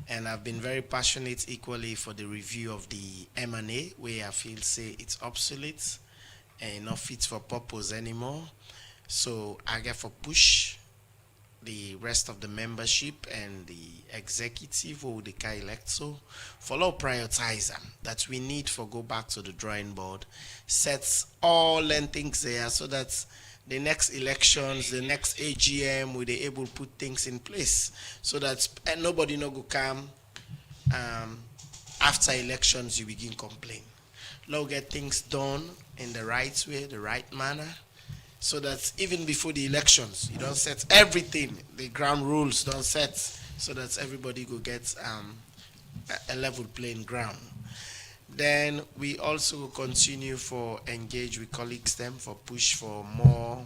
[SPEAKER 11] And I've been very passionate equally for the review of the M&A, where I feel say it's obsolete and not fit for purpose anymore. So I got to push the rest of the membership and the executive who they can elect, so follow prioritizer that we need for go back to the drawing board, sets all and things there so that the next elections, the next AGM, we they able to put things in place so that nobody no go come after elections you begin complain. Now get things done in the right way, the right manner, so that even before the elections, you don't set everything, the ground rules don't set, so that everybody go get a level playing ground. Then we also continue for engage with colleagues them for push for more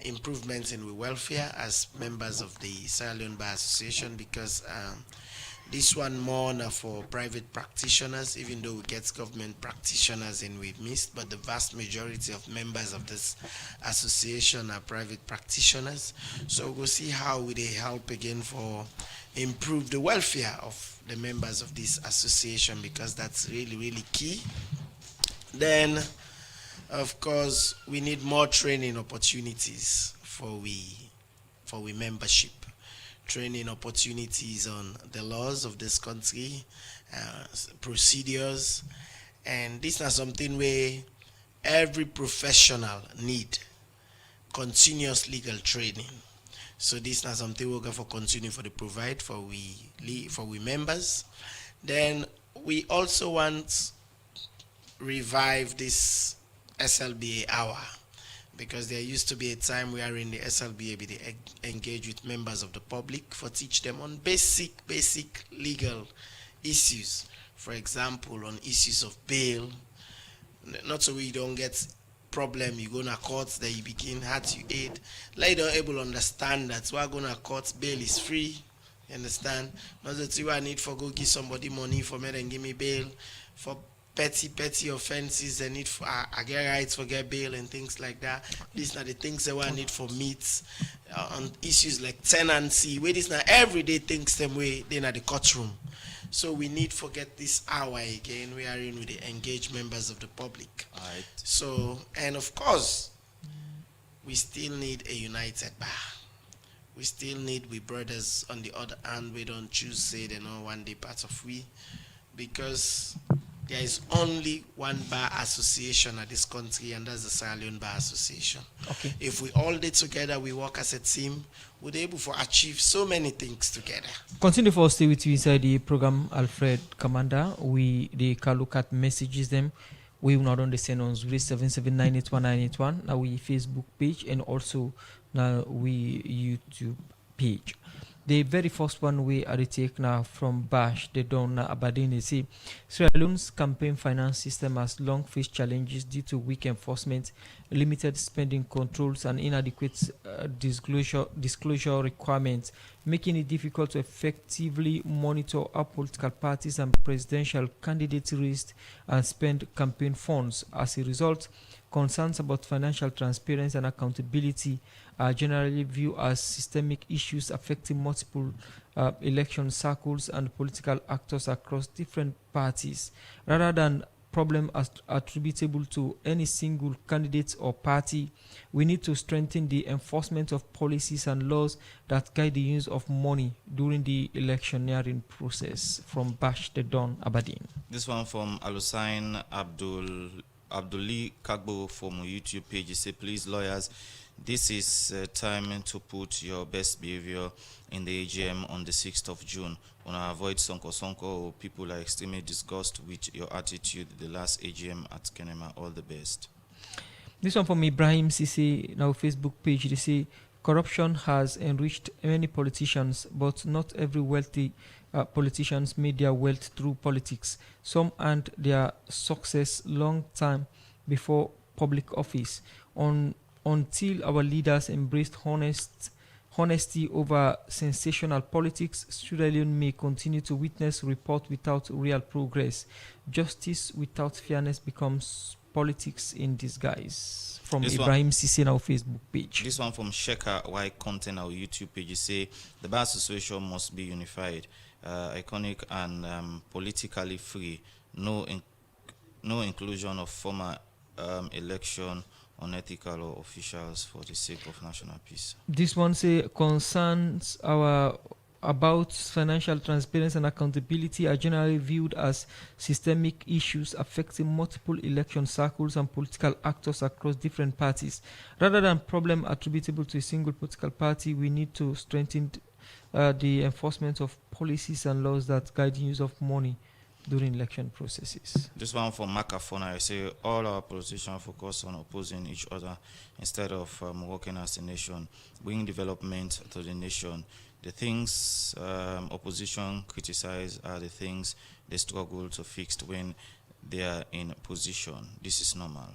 [SPEAKER 11] improvements in the welfare as members of the Sierra Leone Bar Association, because this one more now for private practitioners, even though we get government practitioners and we've missed, but the vast majority of members of this association are private practitioners. So we'll see how we they help again for improve the welfare of the members of this association, because that's really, really key. Then, of course, we need more training opportunities for we membership. Training opportunities on the laws of this country, procedures, and this is something where every professional need continuous legal training. So this is something we're going to continue for the provide for we members. Then we also want revive this SLBA hour, because there used to be a time where in the SLBA they engage with members of the public for teach them on basic legal issues. For example, on issues of bail, not so we don't get problem, you go to court, then you begin hard to aid. Like you don't able to understand that why going to court, bail is free. You understand? Not that you I need for go give somebody money for me and give me bail. For petty offenses, they need for I get rights for get bail and things like that. These are the things that I need for meets on issues like tenancy. Where this now everyday things same way then at the courtroom. So we need to get this hour again. We are in with the engaged members of the public.
[SPEAKER 5] Right.
[SPEAKER 11] So, and of course, we still need a united bar. We still need we brothers on the other hand. We don't choose say they know one day part of we, because there is only one bar association at this country, and that's the Sierra Leone Bar Association.
[SPEAKER 6] Okay.
[SPEAKER 11] If we all did together, we work as a team, we're able to achieve so many things together.
[SPEAKER 6] Continue for stay with you inside the program, Alfred Commander. They can look at messages them. We will not understand on 07798191. Now we Facebook page and also now we YouTube page. The very first one we are take now from Bash, they don't Aberdeen. They say Sierra Leone's campaign finance system has long faced challenges due to weak enforcement, limited spending controls, and inadequate disclosure requirements, making it difficult to effectively monitor how political parties and presidential candidates raise and spend campaign funds. As a result, concerns about financial transparency and accountability are generally viewed as systemic issues affecting multiple election circles and political actors across different parties. Rather than problem attributable to any single candidate or party. We need to strengthen the enforcement of policies and laws that guide the use of money during the electioneering process. From Bash the Don, Aberdeen.
[SPEAKER 5] This one from Alusain Abdulli Kagbo from YouTube page. He said, please, lawyers, this is time to put your best behavior in the AGM on the 6th of June. Wanna avoid Sonko or people are extremely disgusted with your attitude the last AGM at Kenema. All the best.
[SPEAKER 6] This one from Ibrahim Sisi, now Facebook page. They say, corruption has enriched many politicians, but not every wealthy politicians made their wealth through politics. Some earned their success long time before public office. Until our leaders embraced honesty over sensational politics, Sierra Leone may continue to witness report without real progress. Justice without fairness becomes politics in disguise. From this Ibrahim Sisi, our Facebook page.
[SPEAKER 5] This one from Sheka Y Content, our YouTube page. You say the Bar Association must be unified, iconic and politically free. No inclusion of former election unethical or officials for the sake of national peace.
[SPEAKER 6] This one say concerns about financial transparency and accountability are generally viewed as systemic issues affecting multiple election cycles and political actors across different parties. Rather than problem attributable to a single political party, we need to strengthen the enforcement of policies and laws that guide the use of money during election processes.
[SPEAKER 5] This one from Macafona, I say all our politicians focus on opposing each other instead of working as a nation, bringing development to the nation. The things opposition criticize are the things they struggle to fix when they are in position. This is normal.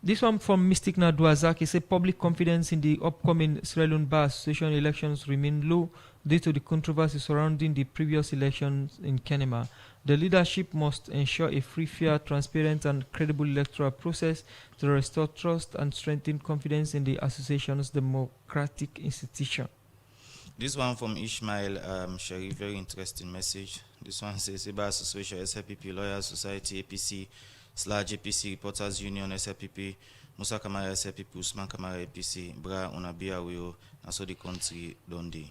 [SPEAKER 6] This one from Mystic Nadwazaki says public confidence in the upcoming Sierra Leone Bar Association elections remain low due to the controversy surrounding the previous elections in Kenema. The leadership must ensure a free, fair, transparent and credible electoral process to restore trust and strengthen confidence in the association's democratic institution.
[SPEAKER 5] This one from Ishmael Sharif, very interesting message. This one says Bar Association, SLPP, Lawyers Society, APC, /APC, Reporters Union, SLPP, Musa Kamara, SLPP, Usman Kamara, APC, Bra Unabia Wio, and so the country Dondi.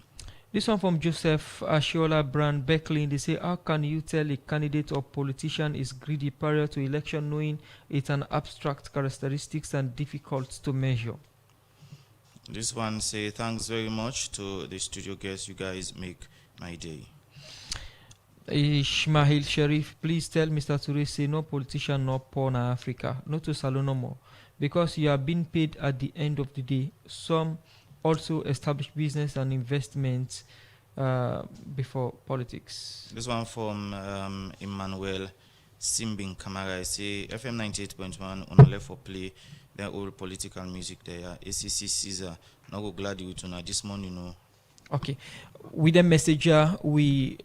[SPEAKER 6] This one from Joseph Ashiola Brand Beckley. They say, how can you tell a candidate or politician is greedy prior to election knowing it's an abstract characteristics and difficult to measure?
[SPEAKER 5] This one say, thanks very much to the studio guests. You guys make my day.
[SPEAKER 6] Ishmael Sharif, please tell Mr. Toure, say no politician, no poor in Africa, no to salon no more, because you are being paid at the end of the day. Some also establish business and investments before politics.
[SPEAKER 5] This one from Emmanuel Simbing Kamara. I say FM 98.1 on the left for play. Then all political music there. ACC Caesar. Now go glad you to this morning, you know.
[SPEAKER 6] Okay, with the message we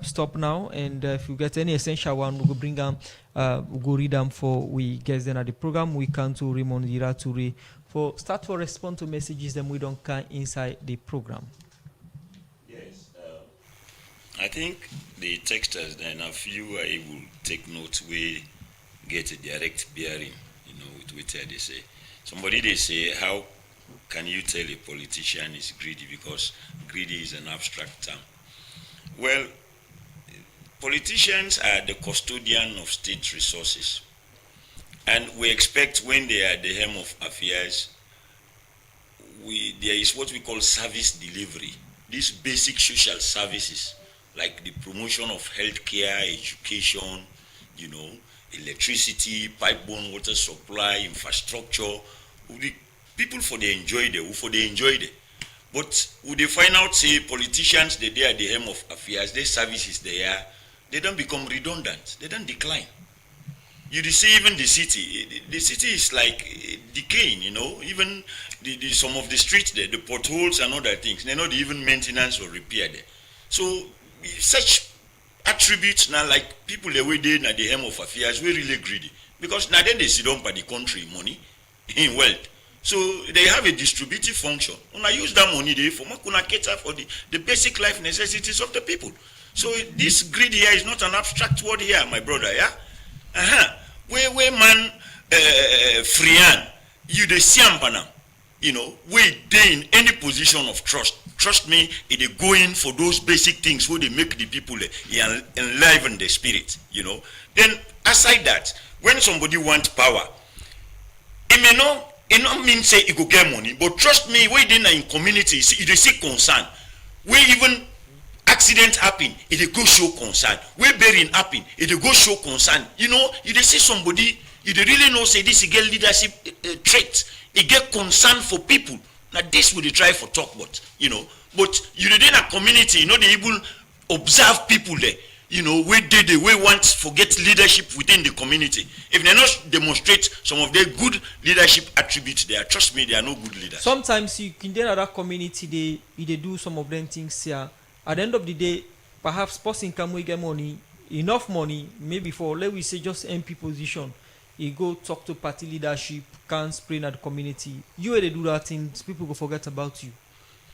[SPEAKER 6] stop now, and if you get any essential one, we will bring them, we go read them for we guess then at the program. We can to Raymond Ira Toure for start to respond to messages that we don't can inside the program.
[SPEAKER 12] Yes, I think the texters then a few are able to take notes, we get a direct bearing, you know, with what they say. Somebody they say, how can you tell a politician is greedy, because greedy is an abstract term? Well, politicians are the custodian of state resources. And we expect when they are at the helm of affairs, there is what we call service delivery. These basic social services, like the promotion of healthcare, education, you know, electricity, pipe-borne water supply, infrastructure. The people for they enjoy it. But would they find out, say, politicians, they are at the helm of affairs, their services they don't become redundant, they don't decline. You see, even the city is like decaying, you know, even some of the streets there, the potholes and other things, they're not even maintenance or repair there. So such attributes now, like people the way they at the helm of affairs, we're really greedy. Because now then they sit down by the country money in wealth. So they have a distributive function. When I use that money there for cater for the basic life necessities of the people. So this greed here is not an abstract word here, my brother, yeah? Where man Frian, you the siampana, you know, we they in any position of trust. Trust me, it is going for those basic things where they make the people enliven the spirit, you know. Then aside that, when somebody wants power, it not mean say it go get money, but trust me, we then in community, it is see concern. We even accident happen, it go show concern. We burying happen, it go show concern. You know, you see somebody, you really know say this get leadership trait. It get concern for people. Now this would try for talk about, you know, but you didn't a community, you know, they even observe people there, you know, we want to forget leadership within the community. If they not demonstrate some of their good leadership attributes there, trust me, they are no good leaders.
[SPEAKER 6] Sometimes you can get other community, they do some of them things here. At the end of the day, perhaps person can we get money, enough money, maybe for, let we say, just MP position. You go talk to party leadership, can't spread at the community. You they do that thing, people go forget about you.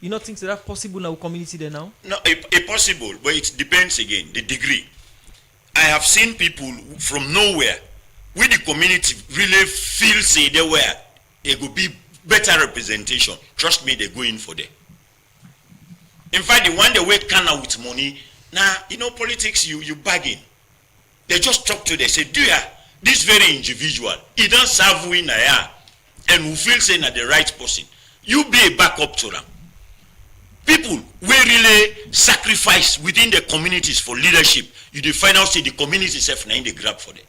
[SPEAKER 6] You not think that possible in our community there now?
[SPEAKER 12] No, it possible, but it depends again, the degree. I have seen people from nowhere, where the community really feel say they were, it could be better representation. Trust me, they go in for them. In fact, the one they wait can out with money. Now, you know, politics, you bargain. They just talk to them, say, do ya? This very individual, he don't serve we na and who feel saying at the right person. You be a backup to them. People will really sacrifice within the communities for leadership. You the final say the community self na in the grab for them.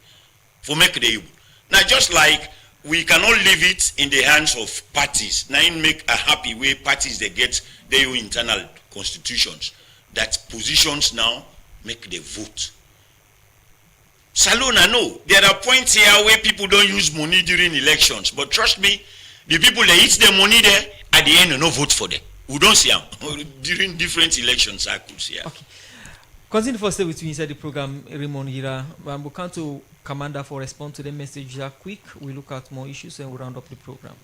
[SPEAKER 12] For make the able. Now just like we cannot leave it in the hands of parties. Now in make a happy way parties they get their internal constitutions. That positions now make the vote. Salon, I know there are points here where people don't use money during elections, but trust me, the people that eat their money there at the end no vote for them. We don't see them during different election cycles here.
[SPEAKER 6] Okay. Continue for stay with me inside the program, Raymond Hira. We come to Commander for respond to the message quick. We look at more issues and we round up the program.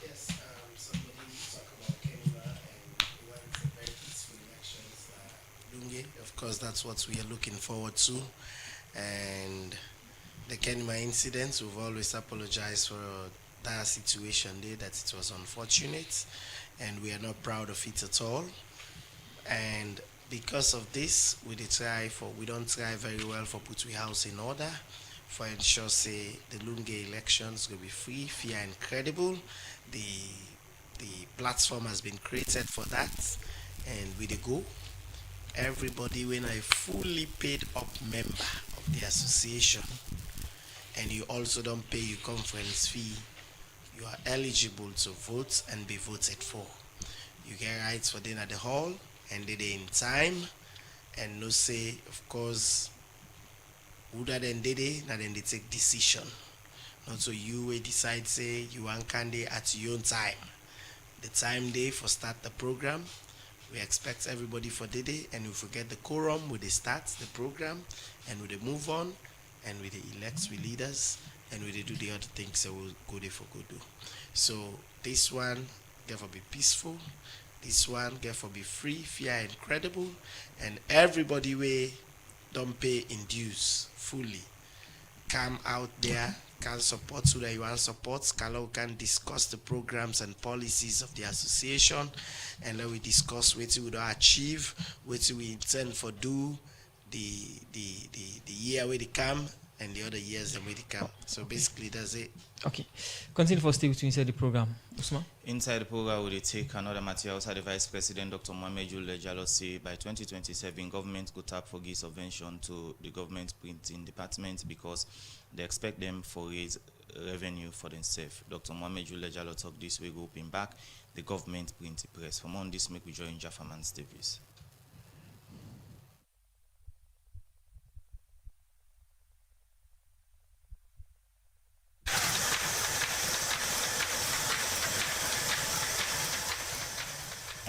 [SPEAKER 11] Yes, somebody talk about Kenima and we went for very peaceful elections. Lunge, of course, that's what we are looking forward to. And the Kenima incident, we've always apologized for that situation there, that it was unfortunate, and we are not proud of it at all. And because of this, we don't try very well for put we house in order, for ensure say the Lunge elections will be free, fair, and credible. The platform has been created for that, and we dey go. Everybody when a fully paid up member of the association, and you also don't pay your conference fee, you are eligible to vote and be voted for. You get rights for dinner at the hall and they're in time, and no say, of course, who that then did it, now then they take decision. Not so you will decide say you want candy at your own time. The time day for start the program. We expect everybody for the day, and if we get the quorum, we start the program, and we move on, and we elect we leaders, and we do the other things that we'll go there for good do. So this one get for be peaceful, this one get for be free, fair, and credible, and everybody way don't pay in dues fully. Come out there, can support who that you want support. Can discuss the programs and policies of the association, and then we discuss what we do achieve, what we intend for do the year where they come and the other years that where they come. So basically that's it.
[SPEAKER 6] Okay. Continue for stay with you inside the program. Usman?
[SPEAKER 5] Inside the program, we will take another material outside the Vice President, Dr. Mohamed Jule Jallo, say by 2027, government could tap for give subvention to the government printing department because they expect them for raise revenue for themselves. Dr. Mohamed Jule Jallo talk this way, go open back the government printing press. For more on this, make we join Jaffaman Davis.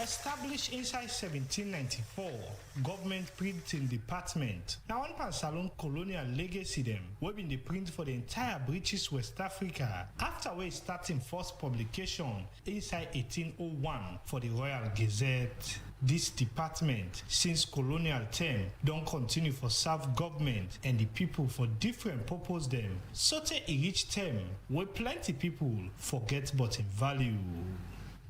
[SPEAKER 4] Established inside 1794, government printing department. Now one pan Salon colonial legacy them, we been the print for the entire British West Africa. After we starting first publication inside 1801 for the Royal Gazette. This department, since colonial term, don't continue for serve government and the people for different purpose them. Sote e reach term where plenty people forget but in value.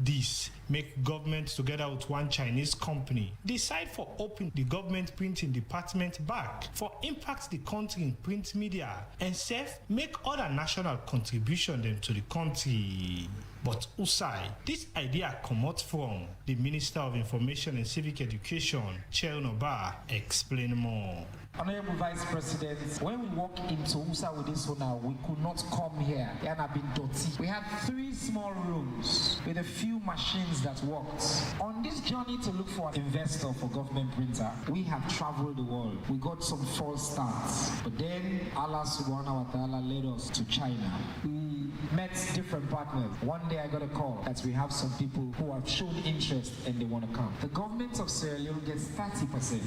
[SPEAKER 4] This make government together with one Chinese company decide for open the government printing department back for impact the country in print media and self make other national contribution them to the country. But Usai, this idea come out from the Minister of Information and Civic Education, Chernoba, explain more.
[SPEAKER 2] Honorable Vice President, when we walk into USA with this one now, we could not come here. It had been dirty. We had 3 small rooms with a few machines that worked. On this journey to look for an investor for government printer, we have traveled the world. We got some false starts. But then Allah subhanahu wa ta'ala led us to China. We met different partners. One day I got a call that we have some people who have shown interest and they want to come. The government of Sierra Leone gets 30%.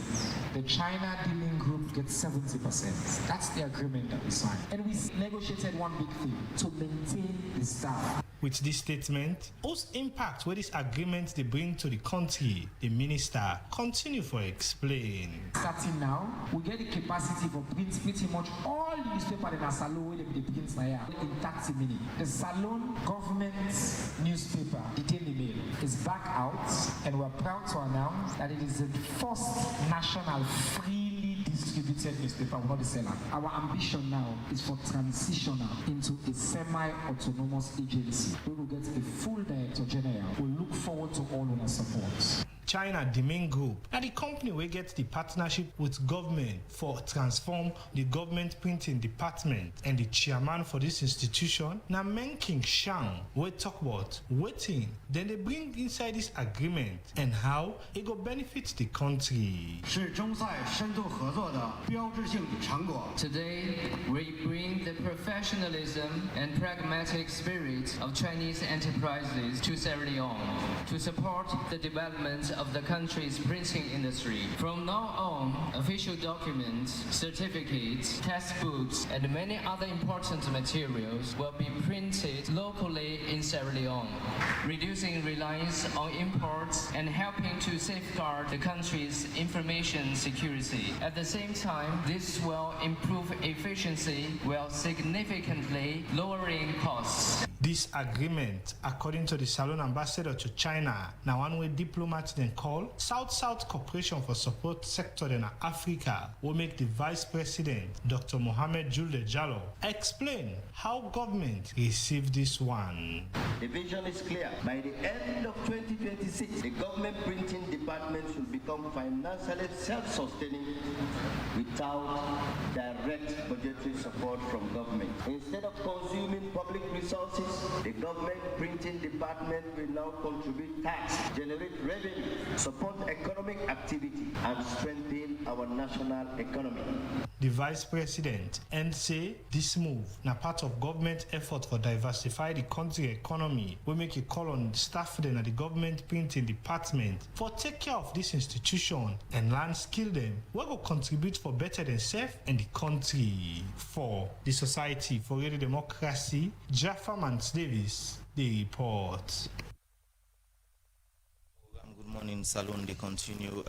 [SPEAKER 2] The China dealing group gets 70%. That's the agreement that we signed. And we negotiated one big thing, to maintain the staff.
[SPEAKER 4] With this statement, whose impact will this agreement they bring to the country, the minister continue for explain.
[SPEAKER 2] Starting now, we get the capacity for print pretty much all the newspaper in our salon where they print in 30 minutes. The Salon government newspaper, the Daily Mail, is back out, and we're proud to announce that it is the first national freely distributed newspaper, not the seller. Our ambition now is for transitional into a semi-autonomous agency. We will get a full director general. We look forward to all of our support.
[SPEAKER 4] China, the main group, and the company will get the partnership with government for transform the government printing department, and the chairman for this institution, now Men King Shang, will talk about waiting. Then they bring inside this agreement and how it will benefit the country.
[SPEAKER 7] Today, we bring the professionalism and pragmatic spirit of Chinese enterprises to Sierra Leone to support the development of the country's printing industry. From now on, official documents, certificates, textbooks, and many other important materials will be printed locally in Sierra Leone, reducing reliance on imports and helping to safeguard the country's information security. At the same time, this will improve efficiency while significantly lowering costs.
[SPEAKER 4] This agreement, according to the Salon ambassador to China, now one way diplomats then call South-South Cooperation for Support Sector in Africa, will make the Vice President, Dr. Mohamed Julde Jallo, explain how government received this one.
[SPEAKER 8] The vision is clear. By the end of 2026, the government printing department should become financially self-sustaining without direct budgetary support from government. Instead of consuming public resources, the government printing department will now contribute tax, generate revenue, support economic activity, and strengthen our national economy.
[SPEAKER 4] The Vice President and say this move now part of government effort for diversify the country economy. We make a call on staff then at the government printing department for take care of this institution and learn skill them. We will contribute for better themselves and the country. For the Society for Radio Democracy, Jaffa Mans Davis, the report.
[SPEAKER 5] Good morning, Salon. They continue.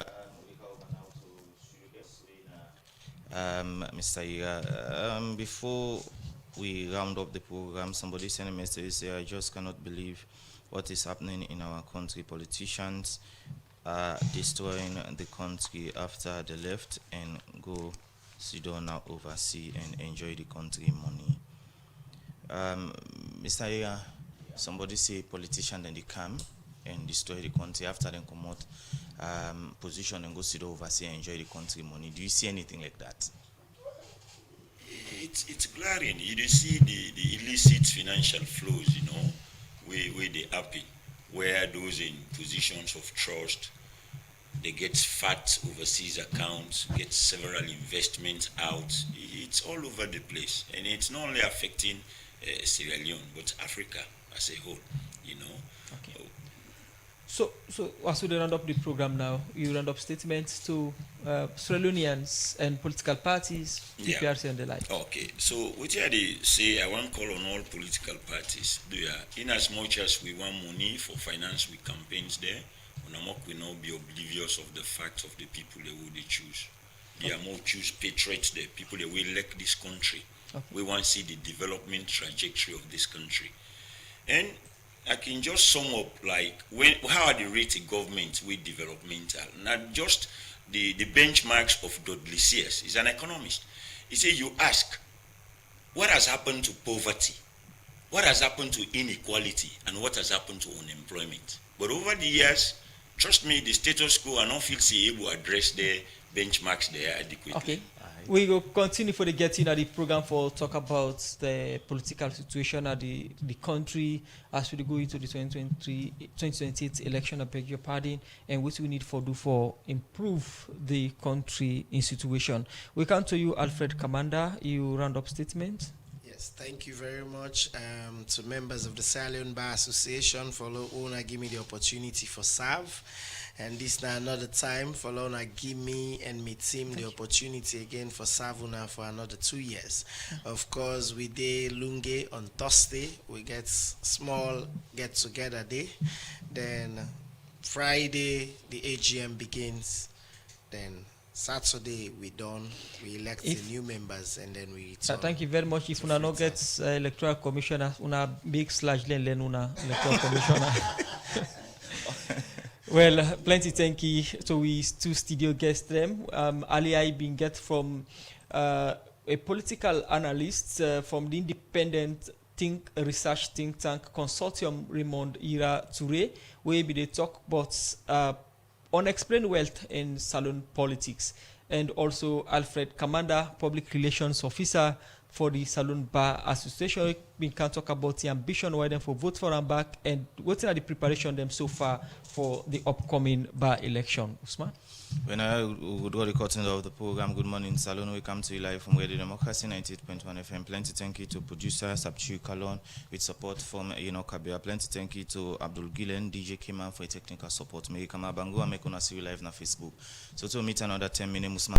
[SPEAKER 5] Mr. Ira, before we round up the program, somebody sent a message say, I just cannot believe what is happening in our country. Politicians are destroying the country after they left and go sit down now overseas and enjoy the country money. Mr. Ira, somebody say politicians then they come and destroy the country after they come out position and go sit overseas and enjoy the country money. Do you see anything like that?
[SPEAKER 12] It's glaring. You do see the illicit financial flows, where they happen, where those in positions of trust, they get fat overseas accounts, get several investments out. It's all over the place, and it's not only affecting Sierra Leone, but Africa as a whole,
[SPEAKER 6] Okay. So as we round up the program now, you round up statements to Sierra Leoneans and political parties, TPRC and the like.
[SPEAKER 12] Okay, so what they say, I want to call on all political parties. In as much as we want money for finance with campaigns there, we not be oblivious of the fact of the people that will they choose. They are more choose patriots, the people that will elect this country.
[SPEAKER 6] Okay.
[SPEAKER 12] We want to see the development trajectory of this country. And I can just sum up like how are they rated government with developmental? Not just the benchmarks of Dudley Sears. He's an economist. He said you ask, what has happened to poverty? What has happened to inequality? And what has happened to unemployment? But over the years, trust me, the status quo are not feel able to address the benchmarks there adequately.
[SPEAKER 6] Okay. We will continue for the getting at the program for talk about the political situation at the country as we go into the 2028 election. I beg your pardon, and what we need for do for improve the country in situation. We come to you, Alfred Commander. You round up statement.
[SPEAKER 11] Yes, thank you very much to members of the Salion Bar Association for Lona give me the opportunity for serve. And this now another time for Lona give me and my team the opportunity again for Savuna for another 2 years. Of course, we did Lunge on Thursday. We get small get together day. Then Friday the AGM begins. Then Saturday we done. We elect the new members and then we return.
[SPEAKER 6] Thank you very much. If una no get electoral commissioner, una big slash len una electoral commissioner. Well, plenty thank you to we two studio guests them. Ali I been get from a political analyst from the independent research think tank consortium Raymond Ira Toure, where be they talk about unexplained wealth in Salone politics, and also Alfred Commander, public relations officer for the Salone Bar Association. We can talk about the ambition why them for vote for and back, and what are the preparation them so far for the upcoming bar election. Usman?
[SPEAKER 5] When I would go recording of the program, Good Morning Salone, we come to you live from Radio Democracy 98.1 FM. Plenty thank you to producer Sabchu Kalon with support from Kabia. Plenty thank you to Abdul Gilen, DJ Kiman for technical support. May Kama Bango and make on see you live on Facebook. So to meet another 10 minutes.